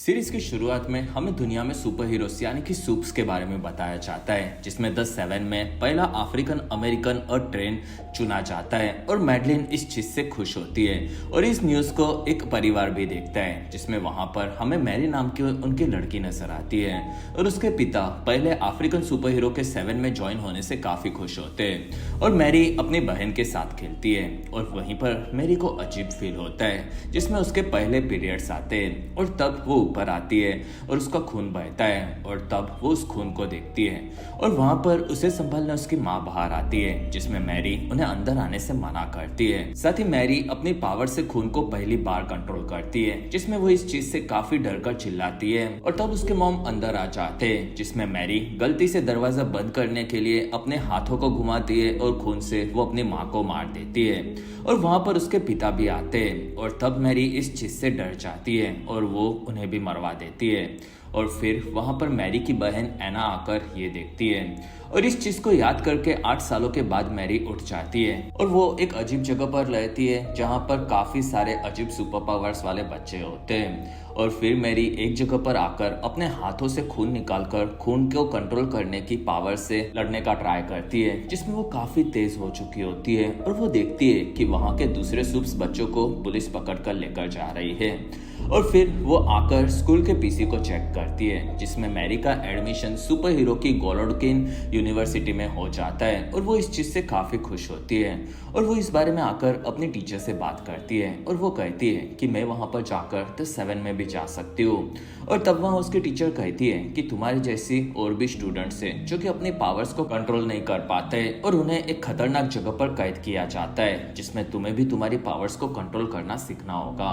Series की शुरुआत में हमें दुनिया में सुपर हीरोज यानी कि सूप्स के बारे में बताया जाता है, जिसमें द सेवन में पहला अफ्रीकन अमेरिकन और ट्रेन चुना जाता है और मैडलिन इस चीज से खुश होती है और इस न्यूज को एक परिवार भी देखता है, जिसमें वहां पर हमें मैरी नाम की उनकी लड़की नजर आती है और उसके पिता पहले अफ्रीकन सुपर हीरो के सेवन में ज्वाइन होने से काफी खुश होते हैं और मैरी अपनी बहन के साथ खेलती है और वहीं पर मैरी को अजीब फील होता है, जिसमें उसके पहले पीरियड्स आते हैं और तब वो ऊपर आती है और उसका खून बहता है और तब वो उस खून को देखती है और वहां पर उसे संभालने उसकी माँ बाहर आती है, जिसमें मैरी उन्हें अंदर आने से मना करती है। साथ ही मैरी अपनी पावर से खून को पहली बार कंट्रोल करती है, जिसमें वो इस चीज से काफी डर कर चिल्लाती है और तब उसके मॉम अंदर आ जाते हैं, जिसमें मैरी गलती से दरवाजा बंद करने के लिए अपने हाथों को घुमाती है और खून से वो अपनी माँ को मार देती है और वहां पर उसके पिता भी आते हैं और तब मैरी इस चीज से डर जाती है और वो उन्हें भी मरवा देती है और फिर वहां पर मैरी की बहन एना आकर ये देखती है और इस चीज को याद करके 8 सालों के बाद मैरी उठ जाती है और वो एक अजीब जगह पर रहती है जहां पर काफी सारे अजीब सुपर पावर्स वाले बच्चे होते हैं और फिर मैरी एक जगह पर आकर अपने हाथों से खून निकालकर खून को कंट्रोल करने की पावर से लड़ने का ट्राई करती है, जिसमें वो काफी तेज हो चुकी होती है और वो देखती है कि वहां के दूसरे सुप्स बच्चों को पुलिस पकड़ कर लेकर जा रही है और फिर वो आकर स्कूल के पीसी को चेक करती है, जिसमें मैरी का एडमिशन सुपर हीरो की गोलोडकिन यूनिवर्सिटी में हो जाता है और वो इस चीज से काफी खुश होती है और वो इस बारे में आकर अपनी टीचर से बात करती है और वो कहती है कि मैं वहां पर जाकर द सेवन में भी जा सकती हूँ और तब वहां उसकी टीचर कहती है कि तुम्हारे जैसी और भी स्टूडेंट्स हैं जो कि अपनी पावर्स को कंट्रोल नहीं कर पाते और उन्हें एक खतरनाक जगह पर कैद किया जाता है, जिसमें तुम्हें भी तुम्हारी पावर्स को कंट्रोल करना सीखना होगा।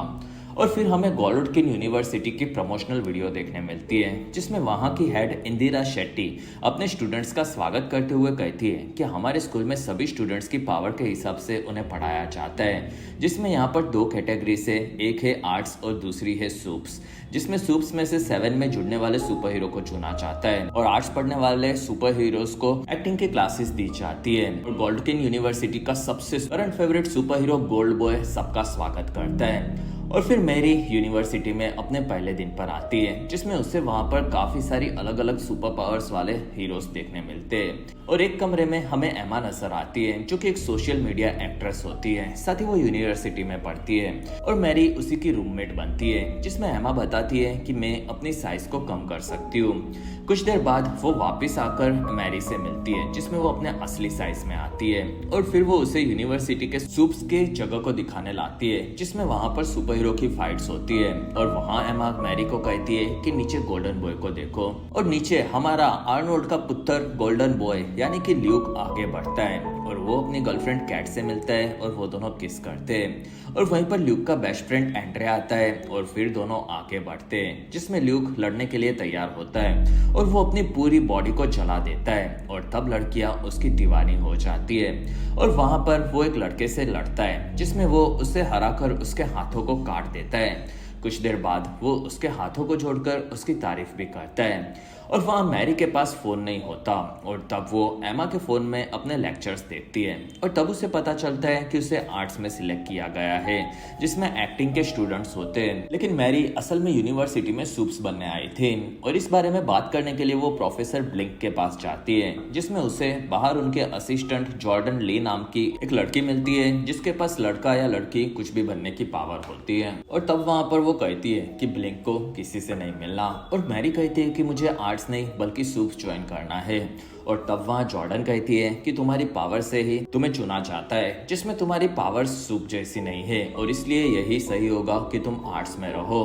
और फिर हमें गोलोडकिन यूनिवर्सिटी की प्रमोशनल वीडियो देखने मिलती है, जिसमें वहां की हेड इंदिरा शेट्टी अपने स्टूडेंट्स का स्वागत करते हुए कहती है कि हमारे स्कूल में सभी स्टूडेंट्स की पावर के हिसाब से उन्हें पढ़ाया जाता है, जिसमें यहाँ पर 2 कैटेगरीज है, एक है आर्ट्स और दूसरी है सूप्स, जिसमें सूप्स में से 7 में जुड़ने वाले सुपर हीरो को चुना जाता है और आर्ट्स पढ़ने वाले सुपर हीरोज को एक्टिंग की क्लासेस दी जाती है और गोलोडकिन यूनिवर्सिटी का सबसे current favourite super hero gold boy सबका स्वागत करता है और फिर मैरी यूनिवर्सिटी में अपने पहले दिन पर आती है, जिसमें उससे वहां पर काफी सारी अलग अलग सुपर पावर्स वाले हीरोज देखने मिलते हैं और एक कमरे में हमें एमा नजर आती है जो कि एक सोशल मीडिया एक्ट्रेस होती है, साथ ही वो यूनिवर्सिटी में पढ़ती है और मैरी उसी की रूममेट बनती है, जिसमें एमा बताती है कि मैं अपनी साइज को कम कर सकती हूँ। कुछ देर बाद वो वापस आकर मैरी से मिलती है, जिसमें वो अपने असली साइज में आती है और फिर वो उसे यूनिवर्सिटी के सूप्स के जगह को दिखाने लाती है, जिसमें वहां पर सुपर हीरो की फाइट्स होती है और वहां एमा मैरी को कहती है कि नीचे गोल्डन बॉय को देखो और नीचे हमारा आर्नोल्ड का पुत्र गोल्डन बॉय यानी कि ल्यूक आगे बढ़ता है और वो अपनी गर्लफ्रेंड कैट से मिलता है और वो दोनों किस करते हैं और वहीं पर ल्यूक का बेस्ट फ्रेंड एंड्रिया आता है और फिर दोनों आगे बढ़ते हैं, जिसमें ल्यूक लड़ने के लिए तैयार होता है और वो अपनी पूरी बॉडी को जला देता है और तब लड़कियां उसकी दीवानी हो जाती है और वहां पर वो एक लड़के से लड़ता है, जिसमें वो उसे हराकर उसके हाथों को काट देता है। कुछ देर बाद वो उसके हाथों को जोड़कर उसकी तारीफ भी करता है और वहाँ मैरी के पास फोन नहीं होता और तब वो एमा के फोन में अपने लेक्चर्स देखती है और तब उसे पता चलता है कि उसे आर्ट्स में सिलेक्ट किया गया है, जिसमें एक्टिंग के स्टूडेंट्स होते हैं, लेकिन मैरी असल में यूनिवर्सिटी में सूप्स बनने आई थी और इस बारे में बात करने के लिए वो प्रोफेसर ब्लिंक के पास जाती है, जिसमें उसे बाहर उनके असिस्टेंट जॉर्डन ली नाम की एक लड़की मिलती है, जिसके पास लड़का या लड़की कुछ भी बनने की पावर होती है और तब वहाँ पर वो कहती है कि ब्लिंक को किसी से नहीं मिलना और मैरी कहती है कि मुझे आर्ट्स नहीं बल्कि सूप्स ज्वाइन करना है और तब वहाँ जॉर्डन कहती है कि तुम्हारी पावर से ही तुम्हें चुना जाता है, जिसमें तुम्हारी पावर सूप जैसी नहीं है और इसलिए यही सही होगा कि तुम आर्ट्स में रहो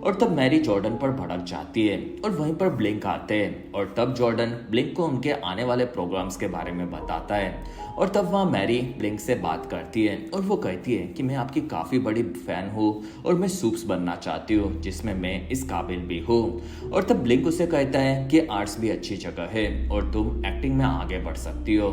और तब मैरी जॉर्डन पर भड़क जाती है और वहीं पर ब्लिंक आते हैं और तब जॉर्डन ब्लिंक को उनके आने वाले प्रोग्राम्स के बारे में बताता है और तब वहाँ मैरी ब्लिंक से बात करती है और वो कहती है कि मैं आपकी काफी बड़ी फैन हूँ और मैं सूप्स बनना चाहती हूँ, जिसमें मैं इस काबिल भी हूँ और तब ब्लिंक उसे कहता है कि आर्ट्स भी अच्छी जगह है और तुम एक्टिंग में आगे बढ़ सकती हो।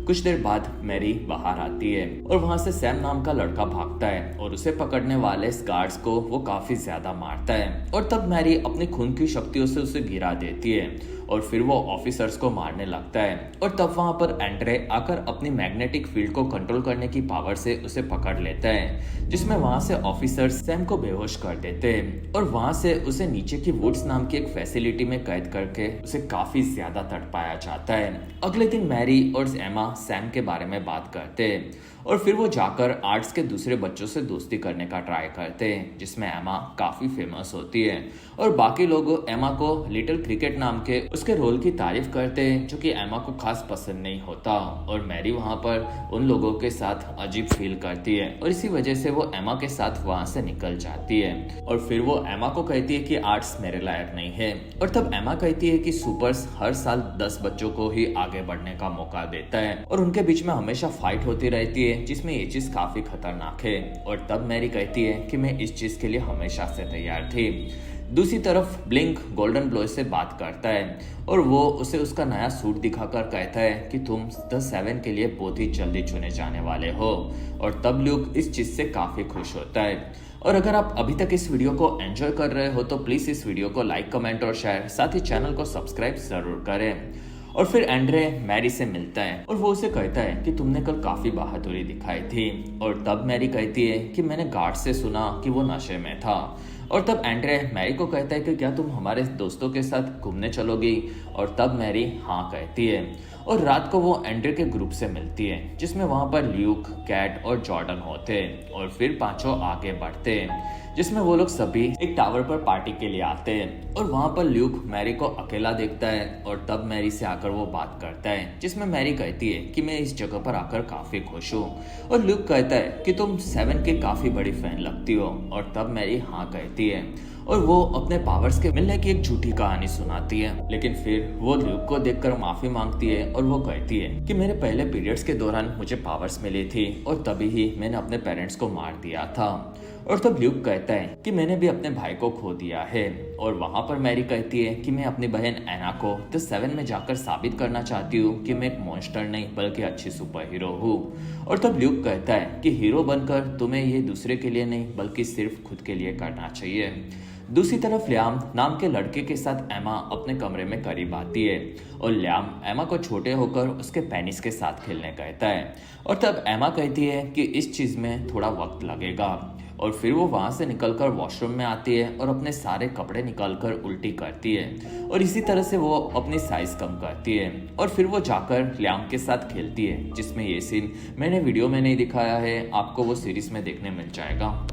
कुछ देर बाद मैरी बाहर आती है और वहां से सैम नाम का लड़का भागता है और उसे पकड़ने वाले गार्ड्स को वो काफी ज्यादा मारता है और तब मैरी अपनी खून की शक्तियों से उसे गिरा देती है और फिर वो ऑफिसर्स को मारने लगता है और तब वहां पर एंड्रे आकर अपनी मैग्नेटिक फील्ड को कंट्रोल करने की पावर से उसे पकड़ लेता है, जिसमें वहां से ऑफिसर्स सैम को बेहोश कर देते हैं और वहां से उसे नीचे की वुड्स नाम की एक फैसिलिटी में कैद करके उसे काफी ज्यादा तड़पाया जाता है। अगले दिन मैरी और एमा सैम के बारे में बात करते हैं और फिर वो जाकर आर्ट्स के दूसरे बच्चों से दोस्ती करने का ट्राई करते हैं, जिसमें एमा काफी फेमस होती है और बाकी लोग एमा को लिटिल क्रिकेट नाम के उसके रोल की तारीफ करते हैं, जो कि एमा को खास पसंद नहीं होता और मैरी वहां पर उन लोगों के साथ अजीब फील करती है और इसी वजह से वो एमा के साथ वहां से निकल जाती है और फिर वो एमा को कहती है कि आर्ट्स मेरे लायक नहीं है और तब एमा कहती है कि सुपर्स हर साल 10 बच्चों को ही आगे बढ़ने का मौका देता है और उनके बीच में हमेशा फाइट होती रहती है, जिसमें ये चीज काफी खतरनाक है और तब मैरी कहती है कि मैं इस चीज के लिए हमेशा से तैयार थी। दूसरी तरफ ब्लिंक गोल्डन ब्लॉय से बात करता है और वो उसे उसका नया सूट दिखाकर कहता है कि तुम द 7 के लिए बहुत ही जल्दी चुने जाने वाले हो और तब ल्यूक इस चीज से काफी खुश होता है। और अगर आप अभी तक इस वीडियो को एंजॉय कर रहे हो तो प्लीज इस वीडियो को लाइक, कमेंट और शेयर, साथ ही चैनल को सब्सक्राइब जरूर करें। और फिर एंड्रे मैरी से मिलता है और वो उसे कहता है कि तुमने कल काफी बहादुरी दिखाई थी और तब मैरी कहती है कि मैंने गार्ड से सुना कि वो नशे में था और तब एंड्रे मैरी को कहता है कि क्या तुम हमारे दोस्तों के साथ घूमने चलोगी और तब मैरी हाँ कहती है और रात को वो एंड्रे के ग्रुप से मिलती है, जिसमें वहां पर ल्यूक, कैट और जॉर्डन होते हैं और फिर पांचों आगे बढ़ते हैं, जिसमें वो लोग सभी एक टावर पर पार्टी के लिए आते हैं और वहां पर ल्यूक मैरी को अकेला देखता है और तब मैरी से आकर वो बात करता है, जिसमें मैरी कहती है कि मैं इस जगह पर आकर काफी खुश हूँ और ल्यूक कहता है कि तुम 7 के काफी बड़ी फैन लगती हो और तब मैरी हाँ कहती है और वो अपने पावर्स के मिलने की एक झूठी कहानी सुनाती है, लेकिन फिर वो ल्यूक को देखकर माफी मांगती है और वो कहती है कि मेरे पहले पीरियड्स के दौरान मुझे पावर्स मिली थी और तभी ही मैंने अपने पेरेंट्स को मार दिया था और तब ल्यूक कहता है कि मैंने भी अपने भाई को खो दिया है और वहां पर मैरी कहती है कि मैं अपनी बहन एना को द 7 में जाकर साबित करना चाहती हूँ कि मैं एक मॉन्स्टर नहीं बल्कि अच्छी सुपर हीरो हूँ और तब ल्यूक कहता है कि हीरो बनकर तुम्हें ये दूसरे के लिए नहीं बल्कि सिर्फ खुद के लिए करना चाहिए। दूसरी तरफ ल्याम नाम के लड़के के साथ एमा अपने कमरे में करीब आती है और ल्याम एमा को छोटे होकर उसके पेनिस के साथ खेलने कहता है और तब एमा कहती है कि इस चीज में थोड़ा वक्त लगेगा और फिर वो वहां से निकलकर वॉशरूम में आती है और अपने सारे कपड़े निकालकर उल्टी करती है और इसी तरह से वो अपनी साइज कम करती है और फिर वो जाकर ल्याम के साथ खेलती है, जिसमें ये सीन मैंने वीडियो में नहीं दिखाया है, आपको वो सीरीज में देखने मिल जाएगा।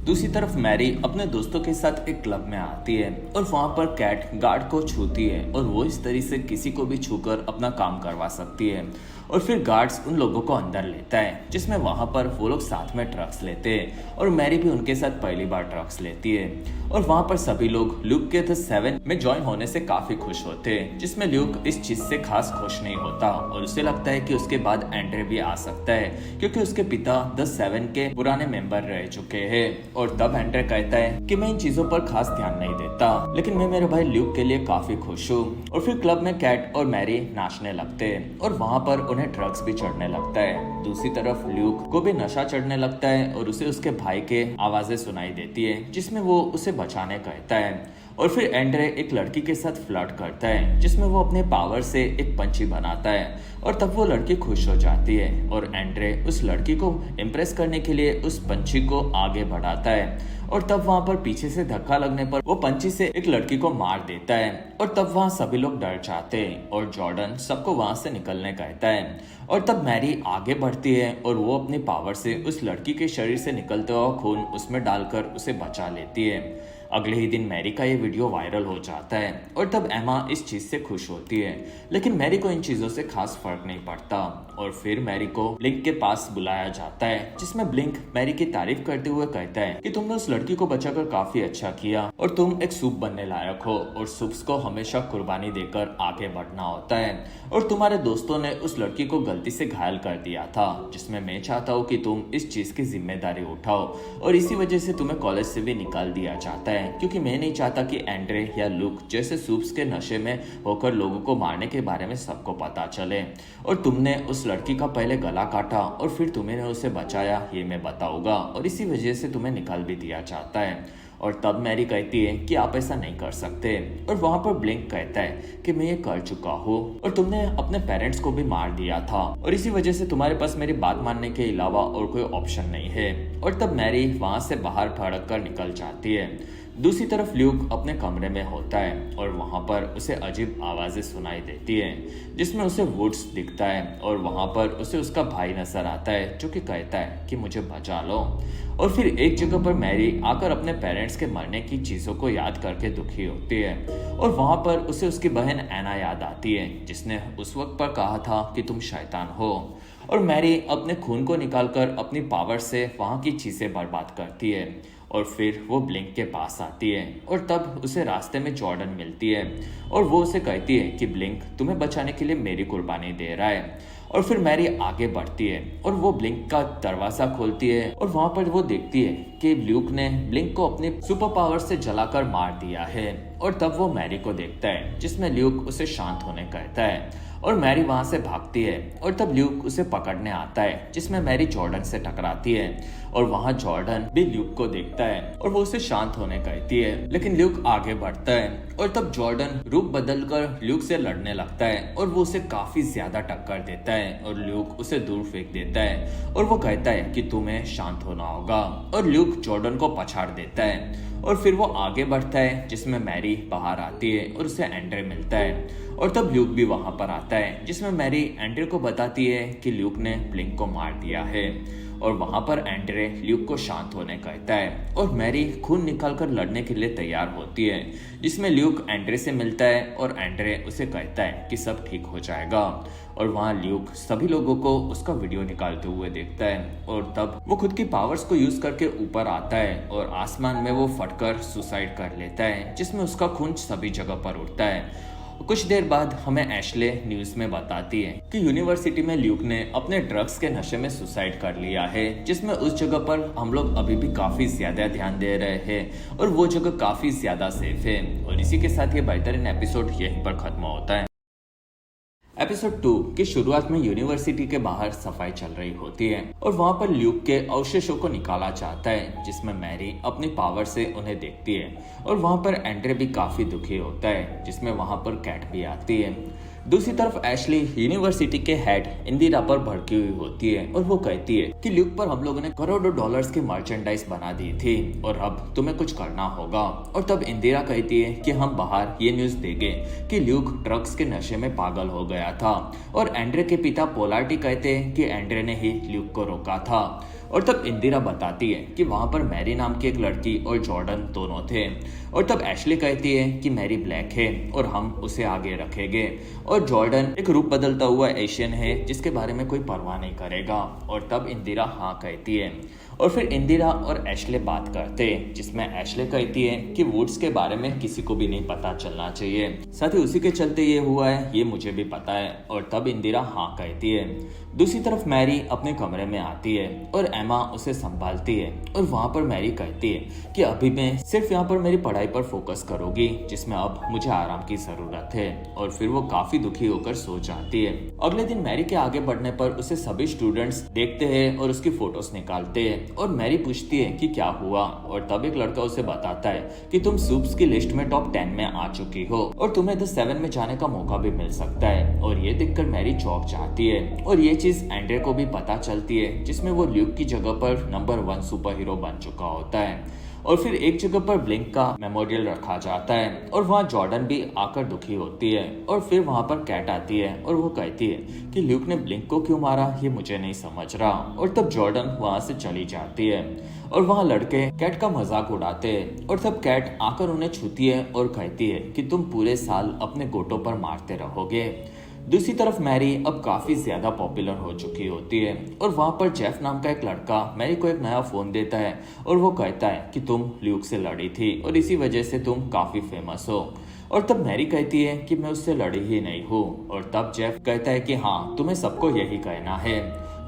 दूसरी तरफ मैरी अपने दोस्तों के साथ एक क्लब में आती है और वहां पर कैट गार्ड को छूती है और वो इस तरह से किसी को भी छूकर अपना काम करवा सकती है और फिर गार्ड्स उन लोगों को अंदर लेता है, जिसमें वहां पर वो लोग साथ में ड्रग्स लेते हैं और मैरी भी उनके साथ पहली बार ड्रग्स लेती है और वहां पर सभी लोग ल्यूक के द 7 में ज्वाइन होने से काफी खुश होते हैं, जिसमें ल्यूक इस चीज से खास खुश नहीं होता और उसे लगता है कि उसके बाद एंड्रे भी आ सकता है क्योंकि उसके पिता द 7 के पुराने मेंबर रह चुके हैं और तब एंड्रे कहता है कि मैं इन चीजों पर खास ध्यान नहीं देता, लेकिन मैं मेरे भाई ल्यूक के लिए काफी खुश हूँ। और फिर क्लब में कैट और मैरी नाचने लगते हैं और वहां पर उन्हें ड्रग्स भी चढ़ने लगता है। दूसरी तरफ ल्यूक को भी नशा चढ़ने लगता है और उसे उसके भाई के आवाजें सुनाई देती है, जिसमें वो उसे बचाने कहता है और फिर एंड्रे एक लड़की के साथ फ्लर्ट करता है, जिसमें वो अपने पावर से एक पंछी बनाता है और तब वो लड़की खुश हो जाती है और एंड्रे उस लड़की को इम्प्रेस करने के लिए उस पंछी को आगे बढ़ाता है और तब वहां पर पीछे से धक्का लगने पर वो पंछी से एक लड़की को मार देता है और तब वहां सभी लोग डर जाते हैं और जॉर्डन सबको वहां से निकलने कहता है और तब मैरी आगे बढ़ती है और वो अपनी पावर से उस लड़की के शरीर से निकलता हुआ खून उसमें डालकर उसे बचा लेती है। अगले ही दिन मैरी का ये वीडियो वायरल हो जाता है और तब एमा इस चीज से खुश होती है, लेकिन मैरी को इन चीजों से खास फर्क नहीं पड़ता और फिर मैरी को ब्लिंक के पास बुलाया जाता है, जिसमें ब्लिंक मैरी की तारीफ करते हुए कहता है कि तुमने उस लड़की को बचाकर काफी अच्छा किया और तुम एक सूप बनने लायक हो और सूप्स को हमेशा कुर्बानी देकर आगे बढ़ना होता है और तुम्हारे दोस्तों ने उस लड़की को गलती से घायल कर दिया था, जिसमें मैं चाहता हूँ कि तुम इस चीज की जिम्मेदारी उठाओ और इसी वजह से तुम्हें कॉलेज से भी निकाल दिया जाता है है क्योंकि मैं नहीं चाहता कि एंड्रे या लूक जैसे सूप्स के नशे में होकर लोगों को मारने के बारे में सबको पता चले। और तुमने उस लड़की का पहले गला काटा और फिर तुमने उसे बचाया, ये मैं बताऊंगा, और इसी वजह से तुम्हें निकाल भी दिया जाता है। और तब मैरी कहती है कि आप ऐसा नहीं कर सकते। और वहां पर ब्लिंक कहता है कि मैं ये कर चुका हूँ और तुमने अपने पेरेंट्स को भी मार दिया था और इसी वजह से तुम्हारे पास मेरी बात मानने के अलावा और कोई ऑप्शन नहीं है। और तब मैरी वहां से बाहर भड़क कर निकल जाती है। दूसरी तरफ ल्यूक अपने कमरे में होता है और वहां पर उसे अजीब आवाजें सुनाई देती है जिसमें उसे वुड्स दिखता है और वहां पर उसे उसका भाई नजर आता है जो कि कहता है कि मुझे बचा लो। और फिर एक जगह पर मैरी आकर अपने पेरेंट्स के मरने की चीजों को याद करके दुखी होती है और वहां पर उसे उसकी बहन एना याद आती है जिसने उस वक्त पर कहा था कि तुम शैतान हो। और मैरी अपने खून को निकालकर अपनी पावर से वहां की चीजें बर्बाद करती है और फिर वो ब्लिंक के पास आती है और तब उसे रास्ते में जॉर्डन मिलती है और वो उसे कहती है कि ब्लिंक तुम्हें बचाने के लिए मेरी कुर्बानी दे रहा है। और फिर मैरी आगे बढ़ती है और वो ब्लिंक का दरवाजा खोलती है और वहां पर वो देखती है कि ल्यूक ने ब्लिंक को अपने सुपर पावर से जलाकर मार दिया है। और तब वो मैरी को देखता है जिसमें ल्यूक उसे शांत होने कहता है और मैरी वहां से भागती है और तब ल्यूक उसे पकड़ने आता है जिसमें मैरी जॉर्डन से टकराती है और वहां जॉर्डन भी ल्यूक को देखता है और वो उसे शांत होने कहती है लेकिन ल्यूक आगे बढ़ता है और तब जॉर्डन रूप बदलकर ल्यूक से लड़ने लगता है और वो उसे काफी ज्यादा टक्कर देता है और ल्यूक उसे दूर फेंक देता है और वो कहता है कि तुम्हें शांत होना होगा और ल्यूक जॉर्डन को पछाड़ देता है और फिर वो आगे बढ़ता है जिसमें मैरी बाहर आती है और उसे एंड्रे मिलता है और तब ल्यूक भी वहां पर आता है जिसमें मैरी एंड्रे को बताती है कि ल्यूक ने ब्लिंक को मार दिया है और वहां पर एंड्रे ल्यूक को शांत होने कहता है और मैरी खून निकालकर लड़ने के लिए तैयार होती है जिसमें ल्यूक एंड्रे से मिलता है और एंड्रे उसे कहता है कि सब ठीक हो जाएगा। और वहां ल्यूक सभी लोगों को उसका वीडियो निकालते हुए देखता है और तब वो खुद की पावर्स को यूज करके यूपर आता है और आसमान में वो फटकर सुसाइड कर लेता है जिसमें उसका खून सभी जगह पर उड़ता है। कुछ देर बाद हमें एशले न्यूज में बताती है कि यूनिवर्सिटी में ल्यूक ने अपने ड्रग्स के नशे में सुसाइड कर लिया है जिसमें उस जगह पर हम लोग अभी भी काफी ज्यादा ध्यान दे रहे हैं और वो जगह काफी ज्यादा सेफ है। और इसी के साथ ये बेहतरीन एपिसोड यहीं पर खत्म होता है। एपिसोड 2 की शुरुआत में यूनिवर्सिटी के बाहर सफाई चल रही होती है और वहां पर ल्यूक के अवशेषों को निकाला जाता है जिसमें मैरी अपनी पावर से उन्हें देखती है और वहां पर एंड्रे भी काफी दुखी होता है जिसमें वहां पर कैट भी आती है। दूसरी तरफ एशली यूनिवर्सिटी के हेड इंदिरा पर भड़की हुई होती है और वो कहती है कि ल्यूक पर हम लोगों ने करोड़ों डॉलर्स की मर्चेंडाइज बना दी थी और अब तुम्हें कुछ करना होगा। और तब इंदिरा कहती है कि हम बाहर ये न्यूज देंगे कि ल्यूक ड्रग्स के नशे में पागल हो गया था और एंड्रे के पिता पोलार्टी कहते हैं कि एंड्रे ने ही ल्यूक को रोका था। और तब इंदिरा बताती है कि वहां पर मैरी नाम की एक लड़की और जॉर्डन दोनों थे। और तब एशली कहती है कि मैरी ब्लैक है और हम उसे आगे रखेंगे और जॉर्डन एक रूप बदलता हुआ एशियन है जिसके बारे में कोई परवाह नहीं करेगा। और तब इंदिरा हाँ कहती है और फिर इंदिरा और एशले बात करते हैं जिसमें एशले कहती है कि वुड्स के बारे में किसी को भी नहीं पता चलना चाहिए, साथ ही उसी के चलते ये हुआ है ये मुझे भी पता है। और तब इंदिरा हाँ कहती है। दूसरी तरफ मैरी अपने कमरे में आती है और एमा उसे संभालती है और वहां पर मैरी कहती है कि अभी मैं सिर्फ यहाँ पर मेरी पढ़ाई पर फोकस करूंगी जिसमें अब मुझे आराम की जरूरत है। और फिर वो काफी दुखी होकर सो जाती है। अगले दिन मैरी के आगे बढ़ने पर उसे सभी स्टूडेंट्स देखते हैं और उसकी फोटोज निकालते हैं और मैरी पूछती है कि क्या हुआ। और तब एक लड़का उसे बताता है कि तुम सूप्स की लिस्ट में टॉप 10 में आ चुकी हो और तुम्हें द 7 में जाने का मौका भी मिल सकता है। और ये देखकर मैरी चौंक जाती है और ये चीज एंड्रे को भी पता चलती है जिसमें वो ल्यूक की जगह पर नंबर 1 सुपर हीरो बन चुका होता है। और फिर एक जगह पर ब्लिंक का मेमोरियल रखा जाता है और वहाँ जॉर्डन भी आकर दुखी होती है। और फिर वहाँ पर कैट आती है और वो कहती है कि ल्यूक ने ब्लिंक को क्यों मारा ये मुझे नहीं समझ रहा। और तब जॉर्डन वहाँ से चली जाती है और वहाँ लड़के कैट का मजाक उड़ाते हैं और तब कैट आकर उन्हें छूती है और कहती है कि तुम पूरे साल अपने गोटों पर मारते रहोगे। दूसरी तरफ मैरी अब काफी ज्यादा पॉपुलर हो चुकी होती है और वहां पर जेफ नाम का एक लड़का मैरी को एक नया फोन देता है और वो कहता है कि तुम ल्यूक से लड़ी थी और इसी वजह से तुम काफी फेमस हो। और तब मैरी कहती है कि मैं उससे लड़ी ही नहीं हूँ। और तब जेफ कहता है कि हाँ तुम्हें सबको यही कहना है।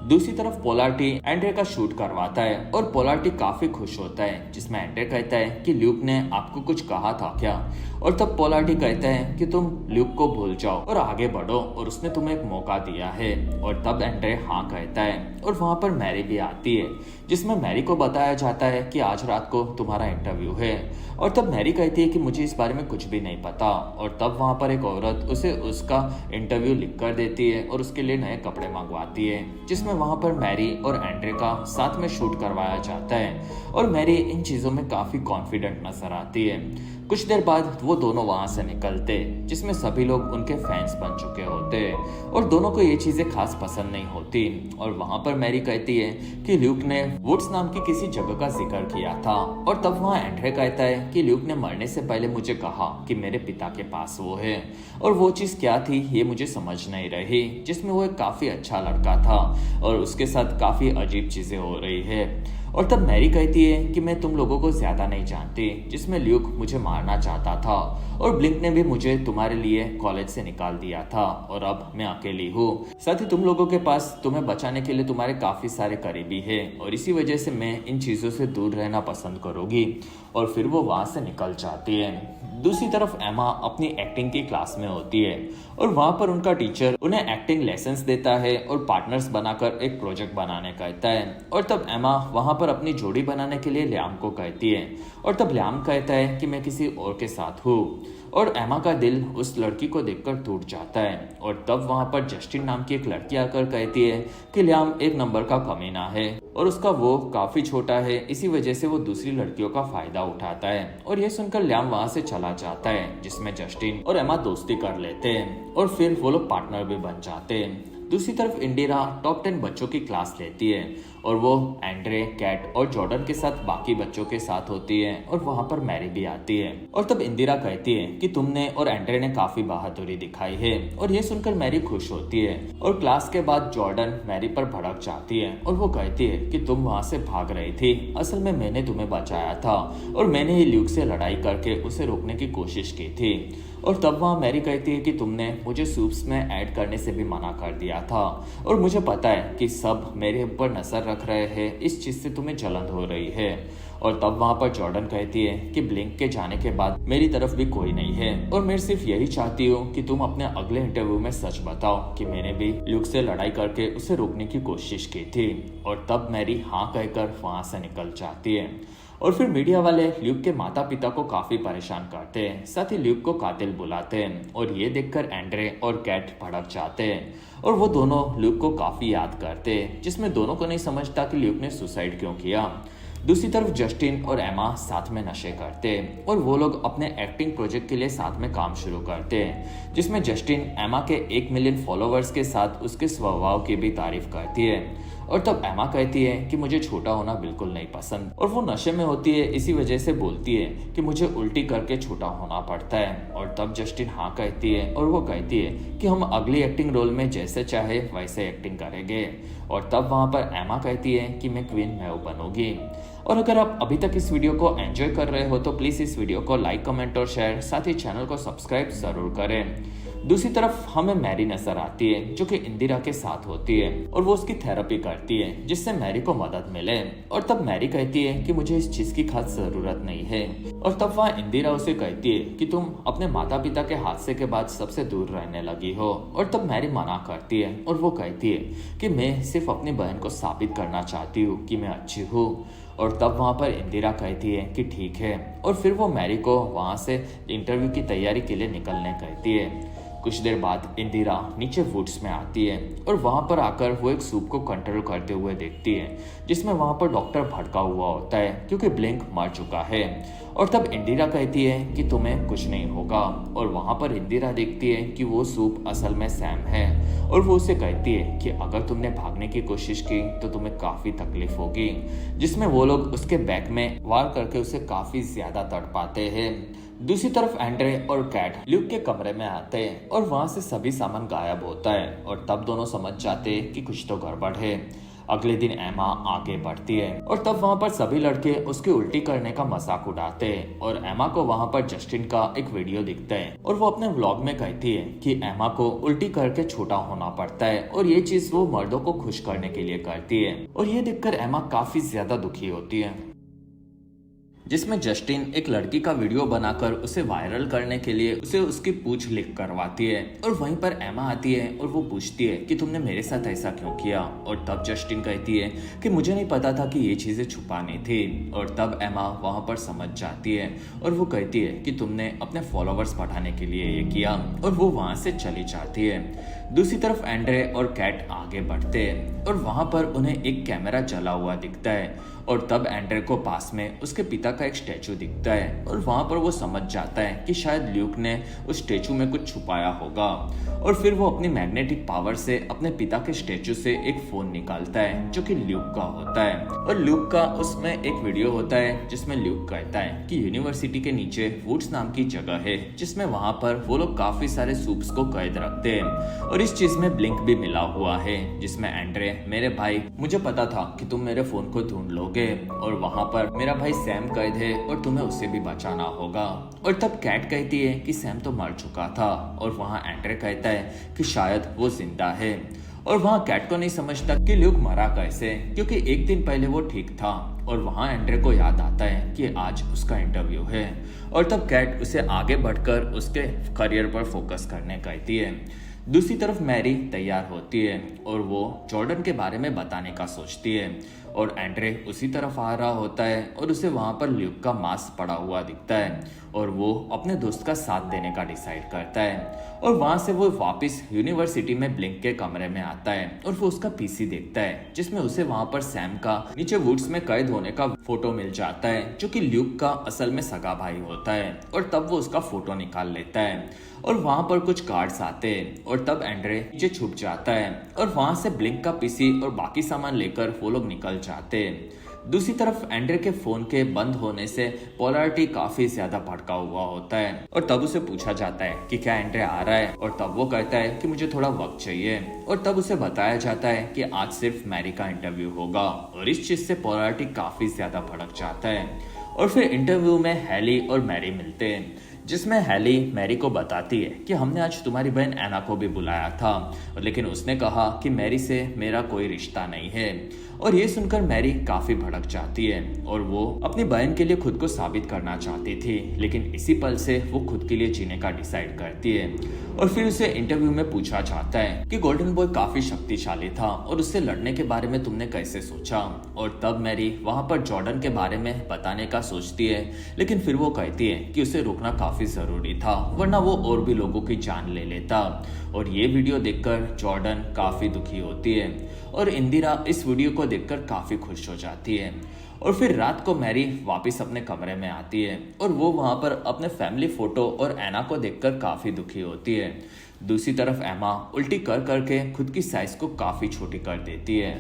दूसरी तरफ पोलार्टी एंड्रे का शूट करवाता है और पोलार्टी काफी खुश होता है, जिसमें एंड्रे कहता है कि ल्यूक ने आपको कुछ कहा था क्या। और तब पोलार्टी कहता है कि तुम ल्यूक को भूल जाओ और आगे बढ़ो और उसने तुम्हें एक मौका दिया है। और तब एंड्रे हाँ कहता है और वहां पर मैरी भी आती है, जिसमें मैरी को बताया जाता है कि आज रात को तुम्हारा इंटरव्यू है। और तब मैरी कहती है कि मुझे इस बारे में कुछ भी नहीं पता। और तब वहां पर एक औरत उसे उसका इंटरव्यू लिख कर देती है और उसके लिए नए कपड़े मंगवाती है, जिसमें वहां पर मैरी और एंड्रे का साथ में शूट करवाया जाता है। और मैरी इन चीजों में काफी कॉन्फिडेंट नजर आती है। कुछ देर बाद वो दोनों वहां से निकलते, जिसमें सभी लोग उनके फैंस बन चुके होते और दोनों को ये चीजें खास पसंद नहीं होती। और वहां पर मैरी कहती है कि ल्यूक ने वुड्स नाम की किसी जगह का जिक्र किया था। और तब वहां एंड्रे कहता है कि ल्यूक ने मरने से पहले मुझे कहा कि मेरे पिता के पास वो है, और वो चीज क्या थी ये मुझे समझ नहीं रही, जिसमें वो एक काफी अच्छा लड़का था और उसके साथ काफी अजीब चीजें हो रही है। और तब मैरी कहती है कि मैं तुम लोगों को ज्यादा नहीं जानती, जिसमें ल्यूक मुझे मारना चाहता था और ब्लिंक ने भी मुझे तुम्हारे लिए कॉलेज से निकाल दिया था और अब मैं अकेली हूँ। साथ ही तुम लोगों के पास तुम्हें बचाने के लिए तुम्हारे काफी सारे करीबी है और इसी वजह से मैं इन चीजों से दूर रहना पसंद करूंगी। और फिर वो वहां से निकल जाती है। दूसरी तरफ एमा अपनी एक्टिंग की क्लास में होती है और वहां पर उनका टीचर उन्हें एक्टिंग लेसन्स देता है और पार्टनर्स बनाकर एक प्रोजेक्ट बनाने कहता है। और तब एमा वहां पर अपनी जोड़ी बनाने के लिए ल्याम को कहती है और तब ल्याम कहता है कि मैं किसी और के साथ हूँ। और एमा का दिल उस लड़की को देखकर टूट जाता है। और तब वहां पर जस्टिन नाम की एक लड़की आकर कहती है कि ल्याम एक नंबर का कमीना है और उसका वो काफी छोटा है, इसी वजह से वो दूसरी लड़कियों का फायदा उठाता है। और ये सुनकर ल्याम वहां से चला जाता है, जिसमें जस्टिन और एमा दोस्ती कर लेते हैं और फिर वो लोग पार्टनर भी बन जाते हैं। दूसरी तरफ इंदिरा टॉप 10 बच्चों की क्लास लेती है और वो एंड्रे, कैट और जॉर्डन के साथ बाकी बच्चों के साथ होती है और वहां पर मैरी भी आती है। और तब इंदिरा कहती है कि तुमने और एंड्रे ने काफी बहादुरी दिखाई है और ये सुनकर मैरी खुश होती है। और क्लास के बाद जॉर्डन मैरी पर भड़क जाती है और वो कहती है कि तुम वहां से भाग रही थी, असल में मैंने तुम्हें बचाया था और मैंने ही ल्यूक से लड़ाई करके उसे रोकने की कोशिश की थी। और तब वहां मैरी कहती है कि तुमने मुझे सूप्स में ऐड करने से भी मना कर दिया था और मुझे पता है कि सब मेरे ऊपर नजर रख रहे हैं, इस चीज से तुम्हें जलन हो रही है। और तब वहां पर जॉर्डन कहती है कि ब्लिंक के जाने के बाद मेरी तरफ भी कोई नहीं है और मैं सिर्फ यही चाहती हूँ कि तुम अपने अगले इंटरव्यू में सच बताओ कि मैंने भी ल्यूक से लड़ाई करके उसे रोकने की कोशिश की थी। और तब मैरी हाँ कहकर वहां से निकल जाती है। और फिर मीडिया वाले ल्यूक के माता पिता को काफी परेशान करते हैं, साथ ही ल्यूक को कातिल बुलाते हैं और ये देखकर एंड्रे और कैट भड़क जाते हैं और वो दोनों ल्यूक को काफी याद करते हैं, जिसमें दोनों को नहीं समझता कि ल्यूक ने सुसाइड क्यों किया। दूसरी तरफ जस्टिन और एमा साथ में नशे करते हैं और वो लोग अपने एक्टिंग प्रोजेक्ट के लिए साथ में काम शुरू करते हैं, जिसमें जस्टिन एमा के 1 मिलियन फॉलोवर्स के साथ उसके स्वभाव की भी तारीफ करती है। और तब एमा कहती है कि मुझे छोटा होना बिल्कुल नहीं पसंद और वो नशे में होती है, इसी वजह से बोलती है कि मुझे उल्टी करके छोटा होना पड़ता है। और तब जस्टिन हाँ कहती है और वो कहती है कि हम अगली एक्टिंग रोल में जैसे चाहे वैसे एक्टिंग करेंगे। और तब वहां पर एमा कहती है कि मैं क्वीन मैव बनूंगी। और अगर आप अभी तक इस वीडियो को एंजॉय कर रहे हो तो प्लीज इस वीडियो को लाइक, कमेंट और शेयर, साथ ही चैनल को सब्सक्राइब जरूर करें। दूसरी तरफ हमें मैरी नजर आती है जो कि इंदिरा के साथ होती है और वो उसकी थेरेपी करती है जिससे मैरी को मदद मिले। और तब मैरी कहती है कि मुझे इस चीज की खास जरूरत नहीं है। और तब वहाँ इंदिरा उसे कहती है कि तुम अपने माता पिता के हादसे के बाद सबसे दूर रहने लगी हो। और तब मैरी मना करती है और वो कहती है कि मैं सिर्फ अपनी बहन को साबित करना चाहती हूँ कि मैं अच्छी हूँ। और तब वहां पर इंदिरा कहती है कि ठीक है और फिर वो मैरी को वहां से इंटरव्यू की तैयारी के लिए निकलने कहती है। कुछ देर बाद इंदिरा नीचे वुड्स में आती है और वहां पर आकर वो एक सूप को कंट्रोल करते हुए देखती है जिसमें वहां पर डॉक्टर भड़का हुआ होता है क्योंकि ब्लिंक मर चुका है। और तब इंदिरा कहती है कि तुम्हें कुछ नहीं होगा। और वहां पर इंदिरा देखती है कि वो सूप असल में सैम है और वो उसे कहती है कि अगर तुमने भागने की कोशिश की तो तुम्हें काफी तकलीफ होगी, जिसमें वो लोग उसके बैक में वार करके उसे काफी ज्यादा तड़पाते हैं। दूसरी तरफ एंड्रे और कैट ल्यूक के कमरे में आते हैं और वहां से सभी सामान गायब होता है और तब दोनों समझ जाते हैं कि कुछ तो गड़बड़ है। अगले दिन एमा आगे बढ़ती है और तब वहाँ पर सभी लड़के उसकी उल्टी करने का मजाक उड़ाते हैं और एमा को वहाँ पर जस्टिन का एक वीडियो दिखता है और वो अपने व्लॉग में कहती है कि एमा को उल्टी करके छोटा होना पड़ता है और ये चीज वो मर्दों को खुश करने के लिए करती है और ये देखकर एमा काफी ज्यादा दुखी होती है, जिसमें जस्टिन एक लड़की का वीडियो बनाकर उसे वायरल करने के लिए उसे उसकी पूंछ लिख करवाती है और वहीं पर एमा आती है और वो पूछती है कि तुमने मेरे साथ ऐसा क्यों किया। और तब जस्टिन कहती है कि मुझे नहीं पता था कि ये चीजें छुपानी थी। और तब एमा वहां पर समझ जाती है और वो कहती है कि तुमने अपने फॉलोवर्स बढ़ाने के लिए ये किया और वो वहां से चली जाती है। दूसरी तरफ एंड्रे और कैट आगे बढ़ते हैं और वहां पर उन्हें एक कैमरा जला हुआ दिखता है और तब एंड्रे को पास में उसके पिता का एक स्टैचू दिखता है और वहां पर वो समझ जाता है कि शायद ल्यूक ने उस स्टैचू में कुछ छुपाया होगा। और फिर वो अपनी मैग्नेटिक पावर से अपने पिता के स्टैचू से एक फोन निकालता है जो कि ल्यूक का होता है और ल्यूक का उसमें एक वीडियो होता है जिसमें ल्यूक कहता है कि यूनिवर्सिटी के नीचे वुड्स नाम की जगह है जिसमें वहां पर वो लोग काफी सारे सूप्स को कैद रखते हैं और इस चीज में ब्लिंक भी मिला हुआ है, जिसमें एंड्रे मेरे भाई मुझे पता था कि तुम मेरे फोन को ढूंढ लोगे और वहां पर मेरा भाई सैम कैद है और तुम्हें उससे भी बचाना होगा। और तब कैट कहती है कि सैम तो मर चुका था और वहां एंड्रे कहता है कि शायद वो जिंदा है और वहां कैट को नहीं समझता कि ल्यूक मरा कैसे, क्योंकि एक दिन पहले वो ठीक था। और वहां एंड्रे को याद आता है कि आज उसका इंटरव्यू है और तब कैट उसे आगे बढ़कर उसके करियर पर फोकस करने कहती है। दूसरी तरफ मैरी तैयार होती है और वो जॉर्डन के बारे में बताने का सोचती है और एंड्रे उसी तरफ आ रहा होता है और उसे वहां पर ल्यूक का मास्क पड़ा हुआ दिखता है और वो अपने दोस्त का साथ देने का डिसाइड करता है और वहां से वो वापस यूनिवर्सिटी में ब्लिंक के कमरे में आता है और वो उसका पीसी देखता है जिसमें उसे वहां पर सैम का नीचे वुड्स में कैद होने का फोटो मिल जाता है जो कि ल्यूक का असल में सगा भाई होता है और तब वो उसका फोटो निकाल लेता है और वहां पर कुछ गार्ड्स आते हैं और तब एंड्रे नीचे छुप जाता है और वहां से ब्लिंक का पीसी और बाकी सामान लेकर वो लोग निकल जाते हैं। दूसरी तरफ एंड्रे के फोन के बंद होने से पोलैरिटी काफी ज्यादा भड़का हुआ होता है और तब उसे पूछा जाता है कि क्या एंड्रे आ रहा है और तब वो कहता है कि मुझे थोड़ा वक्त चाहिए और तब उसे बताया जाता है कि आज सिर्फ मैरी का इंटरव्यू होगा और इस चीज से पोलैरिटी काफी ज्यादा भड़क जाता है। और फिर इंटरव्यू में हैली और मैरी मिलते हैं जिसमें हैली मैरी को बताती है कि हमने आज तुम्हारी बहन एना को भी बुलाया था लेकिन उसने कहा कि मैरी से मेरा कोई रिश्ता नहीं है। और ये सुनकर मैरी काफी भड़क जाती है और वो अपनी बहन के लिए खुद को साबित करना चाहती थी, लेकिन इसी पल से वो खुद के लिए जीने का डिसाइड करती है। और फिर उसे इंटरव्यू में पूछा जाता है कि गोल्डन बॉय काफी शक्तिशाली था और उससे लड़ने के बारे में तुमने कैसे सोचा। और तब मैरी वहां पर जॉर्डन के बारे में बताने का सोचती है, लेकिन फिर वो कहती है कि उसे रुकना काफी जरूरी था वरना वो और भी लोगों की जान ले लेता। और ये वीडियो देखकर जॉर्डन काफी दुखी होती है और इंदिरा इस वीडियो को देखकर काफी खुश हो जाती है। और फिर रात को मैरी वापस अपने कमरे में आती है और वो वहां पर अपने फैमिली फोटो और एना को देखकर काफी दुखी होती है। दूसरी तरफ एमा उल्टी कर करके खुद की साइज को काफी छोटी कर देती है।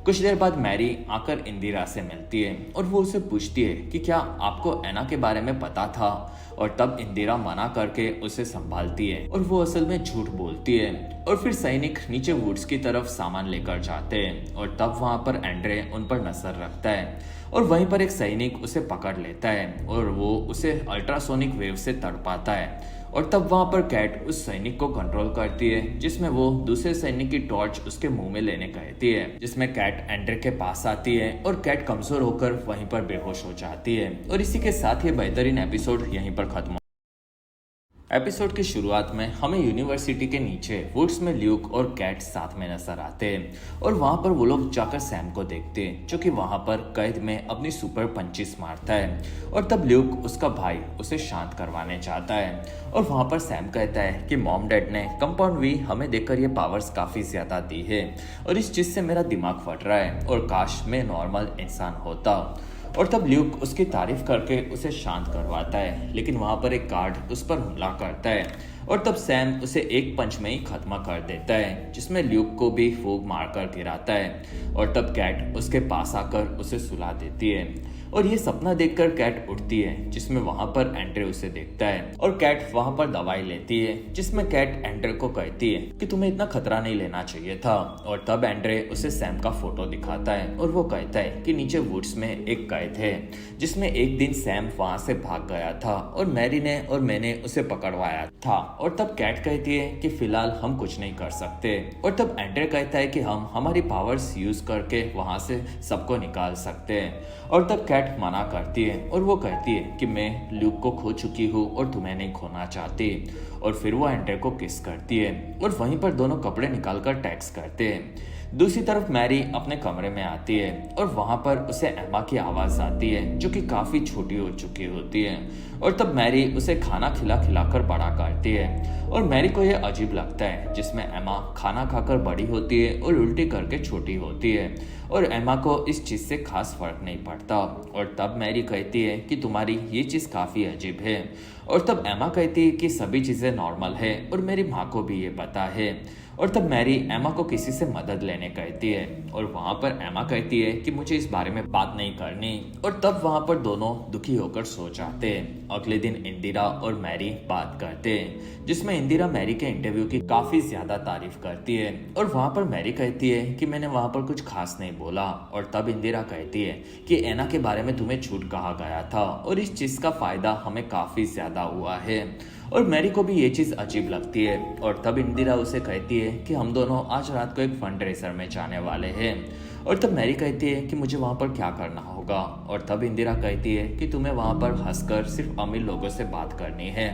कुछ देर बाद मैरी आकर इंदिरा से मिलती है और वो उसे पूछती है कि क्या आपको एना के बारे में पता था। और तब इंदिरा मना करके उसे संभालती है और वो असल में झूठ बोलती है। और फिर सैनिक नीचे वुड्स की तरफ सामान लेकर जाते हैं और तब वहां पर एंड्रे उन पर नजर रखता है और वहीं पर एक सैनिक उसे पकड़ लेता है और वो उसे अल्ट्रासोनिक वेव से तड़पाता है। और तब वहां पर कैट उस सैनिक को कंट्रोल करती है जिसमें वो दूसरे सैनिक की टॉर्च उसके मुंह में लेने कहती है, जिसमें कैट एंड्रे के पास आती है और कैट कमजोर होकर वहीं पर बेहोश हो जाती है। और इसी के साथ ये बेहतरीन एपिसोड यहीं पर खत्म। एपिसोड की शुरुआत में हमें यूनिवर्सिटी के नीचे वुड्स में ल्यूक और कैट साथ में नजर आते हैं और वहां पर वो लोग जाकर सैम को देखते हैं जो कि वहां पर कैद में अपनी सुपर पंचिस मारता है। और तब ल्यूक उसका भाई उसे शांत करवाने चाहता है और वहां पर सैम कहता है कि मॉम डैड ने कंपाउंड वी हमें देखकर ये पावर्स काफी ज्यादा दी है और इस चीज से मेरा दिमाग फट रहा है और काश मैं नॉर्मल इंसान होता। और तब ल्यूक उसकी तारीफ करके उसे शांत करवाता है, लेकिन वहां पर एक गार्ड उस पर हमला करता है और तब सैम उसे एक पंच में ही खत्म कर देता है जिसमें ल्यूक को भी फूंक मारकर गिराता है। और तब कैट उसके पास आकर उसे सुला देती है और ये सपना देखकर कैट उठती है, जिसमें वहां पर एंड्रे उसे देखता है और कैट वहां पर दवाई लेती है, जिसमें कैट एंड्रे को कहती है कि तुम्हें इतना खतरा नहीं लेना चाहिए था। और तब एंड्रे उसे सैम का फोटो दिखाता है और वो कहता है कि नीचे वुड्स में एक कैद है, जिसमें एक दिन सैम वहां से भाग गया था और मैरी ने और मैंने उसे पकड़वाया था। और तब कैट कहती है कि फिलहाल हम कुछ नहीं कर सकते। और तब एंड्रे कहता है कि हम हमारी पावर्स यूज करके वहां से सबको निकाल सकते हैं। और तब कैट मना करती है और वो कहती है कि मैं ल्यूक को खो चुकी हूँ और तुम्हें नहीं खोना चाहती। और फिर वो एंड्रे को किस करती है और वहीं पर दोनों कपड़े निकालकर टैक्स करते हैं। दूसरी तरफ मैरी अपने कमरे में आती है और वहां पर उसे एमा की आवाज आती है, जो कि काफी छोटी हो चुकी होती है। और तब मैरी उसे खाना खिलाकर बड़ा करती है और मैरी को यह अजीब लगता है, जिसमें एमा खाना खाकर बड़ी होती है और उल्टी करके छोटी होती है और एमा को इस चीज से खास फर्क नहीं पड़ता। और तब मैरी कहती है कि तुम्हारी ये चीज काफी अजीब है। और तब एमा कहती है कि सभी चीजें नॉर्मल है और मेरी माँ को भी ये पता है। और तब मैरी एमा को किसी से मदद लेने कहती है और वहां पर एमा कहती है कि मुझे इस बारे में बात नहीं करनी। और तब वहां पर दोनों दुखी होकर सो जाते हैं। अगले दिन इंदिरा और मैरी बात करते हैं, जिसमें इंदिरा मैरी के इंटरव्यू की काफी ज्यादा तारीफ करती है और वहां पर मैरी कहती है कि मैंने वहां पर कुछ खास नहीं बोला। और तब इंदिरा कहती है कि एना के बारे में तुम्हें झूठ कहा गया था और इस चीज का फायदा हमें काफी ज्यादा हुआ है। और मैरी को भी ये चीज अजीब लगती है। और तब इंदिरा उसे कहती है कि हम दोनों आज रात को एक फंड रेजर में जाने वाले हैं। और तब मैरी कहती है कि मुझे वहां पर क्या करना होगा। और तब इंदिरा कहती है कि तुम्हें वहां पर हंसकर सिर्फ अमीर लोगों से बात करनी है।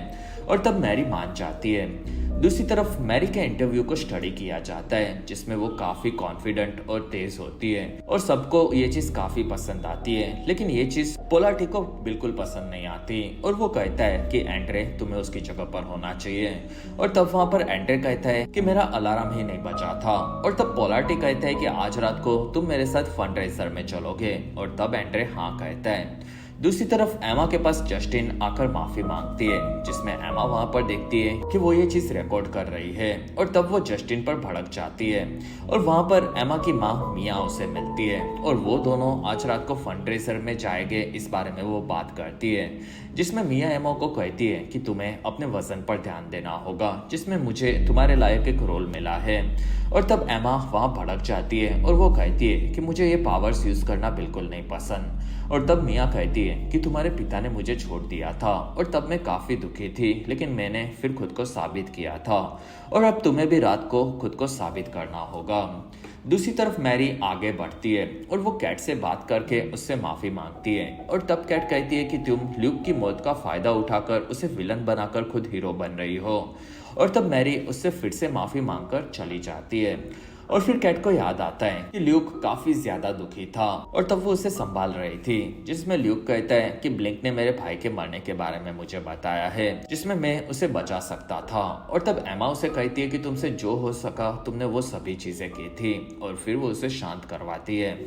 और तब मैरी मान जाती है। दूसरी तरफ मैरी के इंटरव्यू को स्टडी किया जाता है, जिसमें वो काफी कॉन्फिडेंट और तेज होती है और सबको ये चीज काफी पसंद आती है। लेकिन ये चीज पोलार्टी को बिल्कुल पसंद नहीं आती और वो कहता है कि एंड्रे तुम्हें उसकी जगह पर होना चाहिए। और तब वहां पर एंड्रे कहता है कि मेरा अलार्म ही नहीं बजा था। और तब पोलार्टी कहता है कि आज रात को तुम मेरे साथ फंड रेजर में चलोगे। और तब एंड्रे हाँ कहता है। दूसरी तरफ एमा के पास जस्टिन आकर माफी मांगती है, जिसमें एमा वहां पर देखती है कि वो ये चीज रिकॉर्ड कर रही है। और तब वो जस्टिन पर भड़क जाती है और वहां पर एमा की माँ मिया उसे मिलती है और वो दोनों आज रात को फंडरेजर में जाएंगे, इस बारे में वो बात करती है, जिसमें मिया एमा को कहती है कि तुम्हें अपने वजन पर ध्यान देना होगा, जिसमें मुझे तुम्हारे लायक एक रोल मिला है। और तब एमा वहां भड़क जाती है और वो कहती है कि मुझे ये पावर्स यूज करना बिल्कुल नहीं पसंद। और तब मिया कहती है कि तुम्हारे पिता ने मुझे छोड़ दिया था और तब मैं काफी दुखी थी, लेकिन मैंने फिर खुद को साबित किया था और अब तुम्हें भी रात को खुद को साबित करना होगा। दूसरी तरफ मैरी आगे बढ़ती है और वो कैट से बात करके उससे माफी मांगती है। और तब कैट कहती है कि तुम ल्यूक की मौत का फायदा उठाकर उसे विलन बनाकर खुद हीरो बन रही हो। और तब मैरी उससे फिर से माफी मांगकर चली जाती है। और फिर कैट को याद आता है कि ल्यूक काफी ज्यादा दुखी था और तब वो उसे संभाल रही थी, जिसमें ल्यूक कहता है कि ब्लिंक ने मेरे भाई के मरने के बारे में मुझे बताया है, जिसमें मैं उसे बचा सकता था। और तब एमा उसे कहती है कि तुमसे जो हो सका तुमने वो सभी चीजें की थी। और फिर वो उसे शांत करवाती है।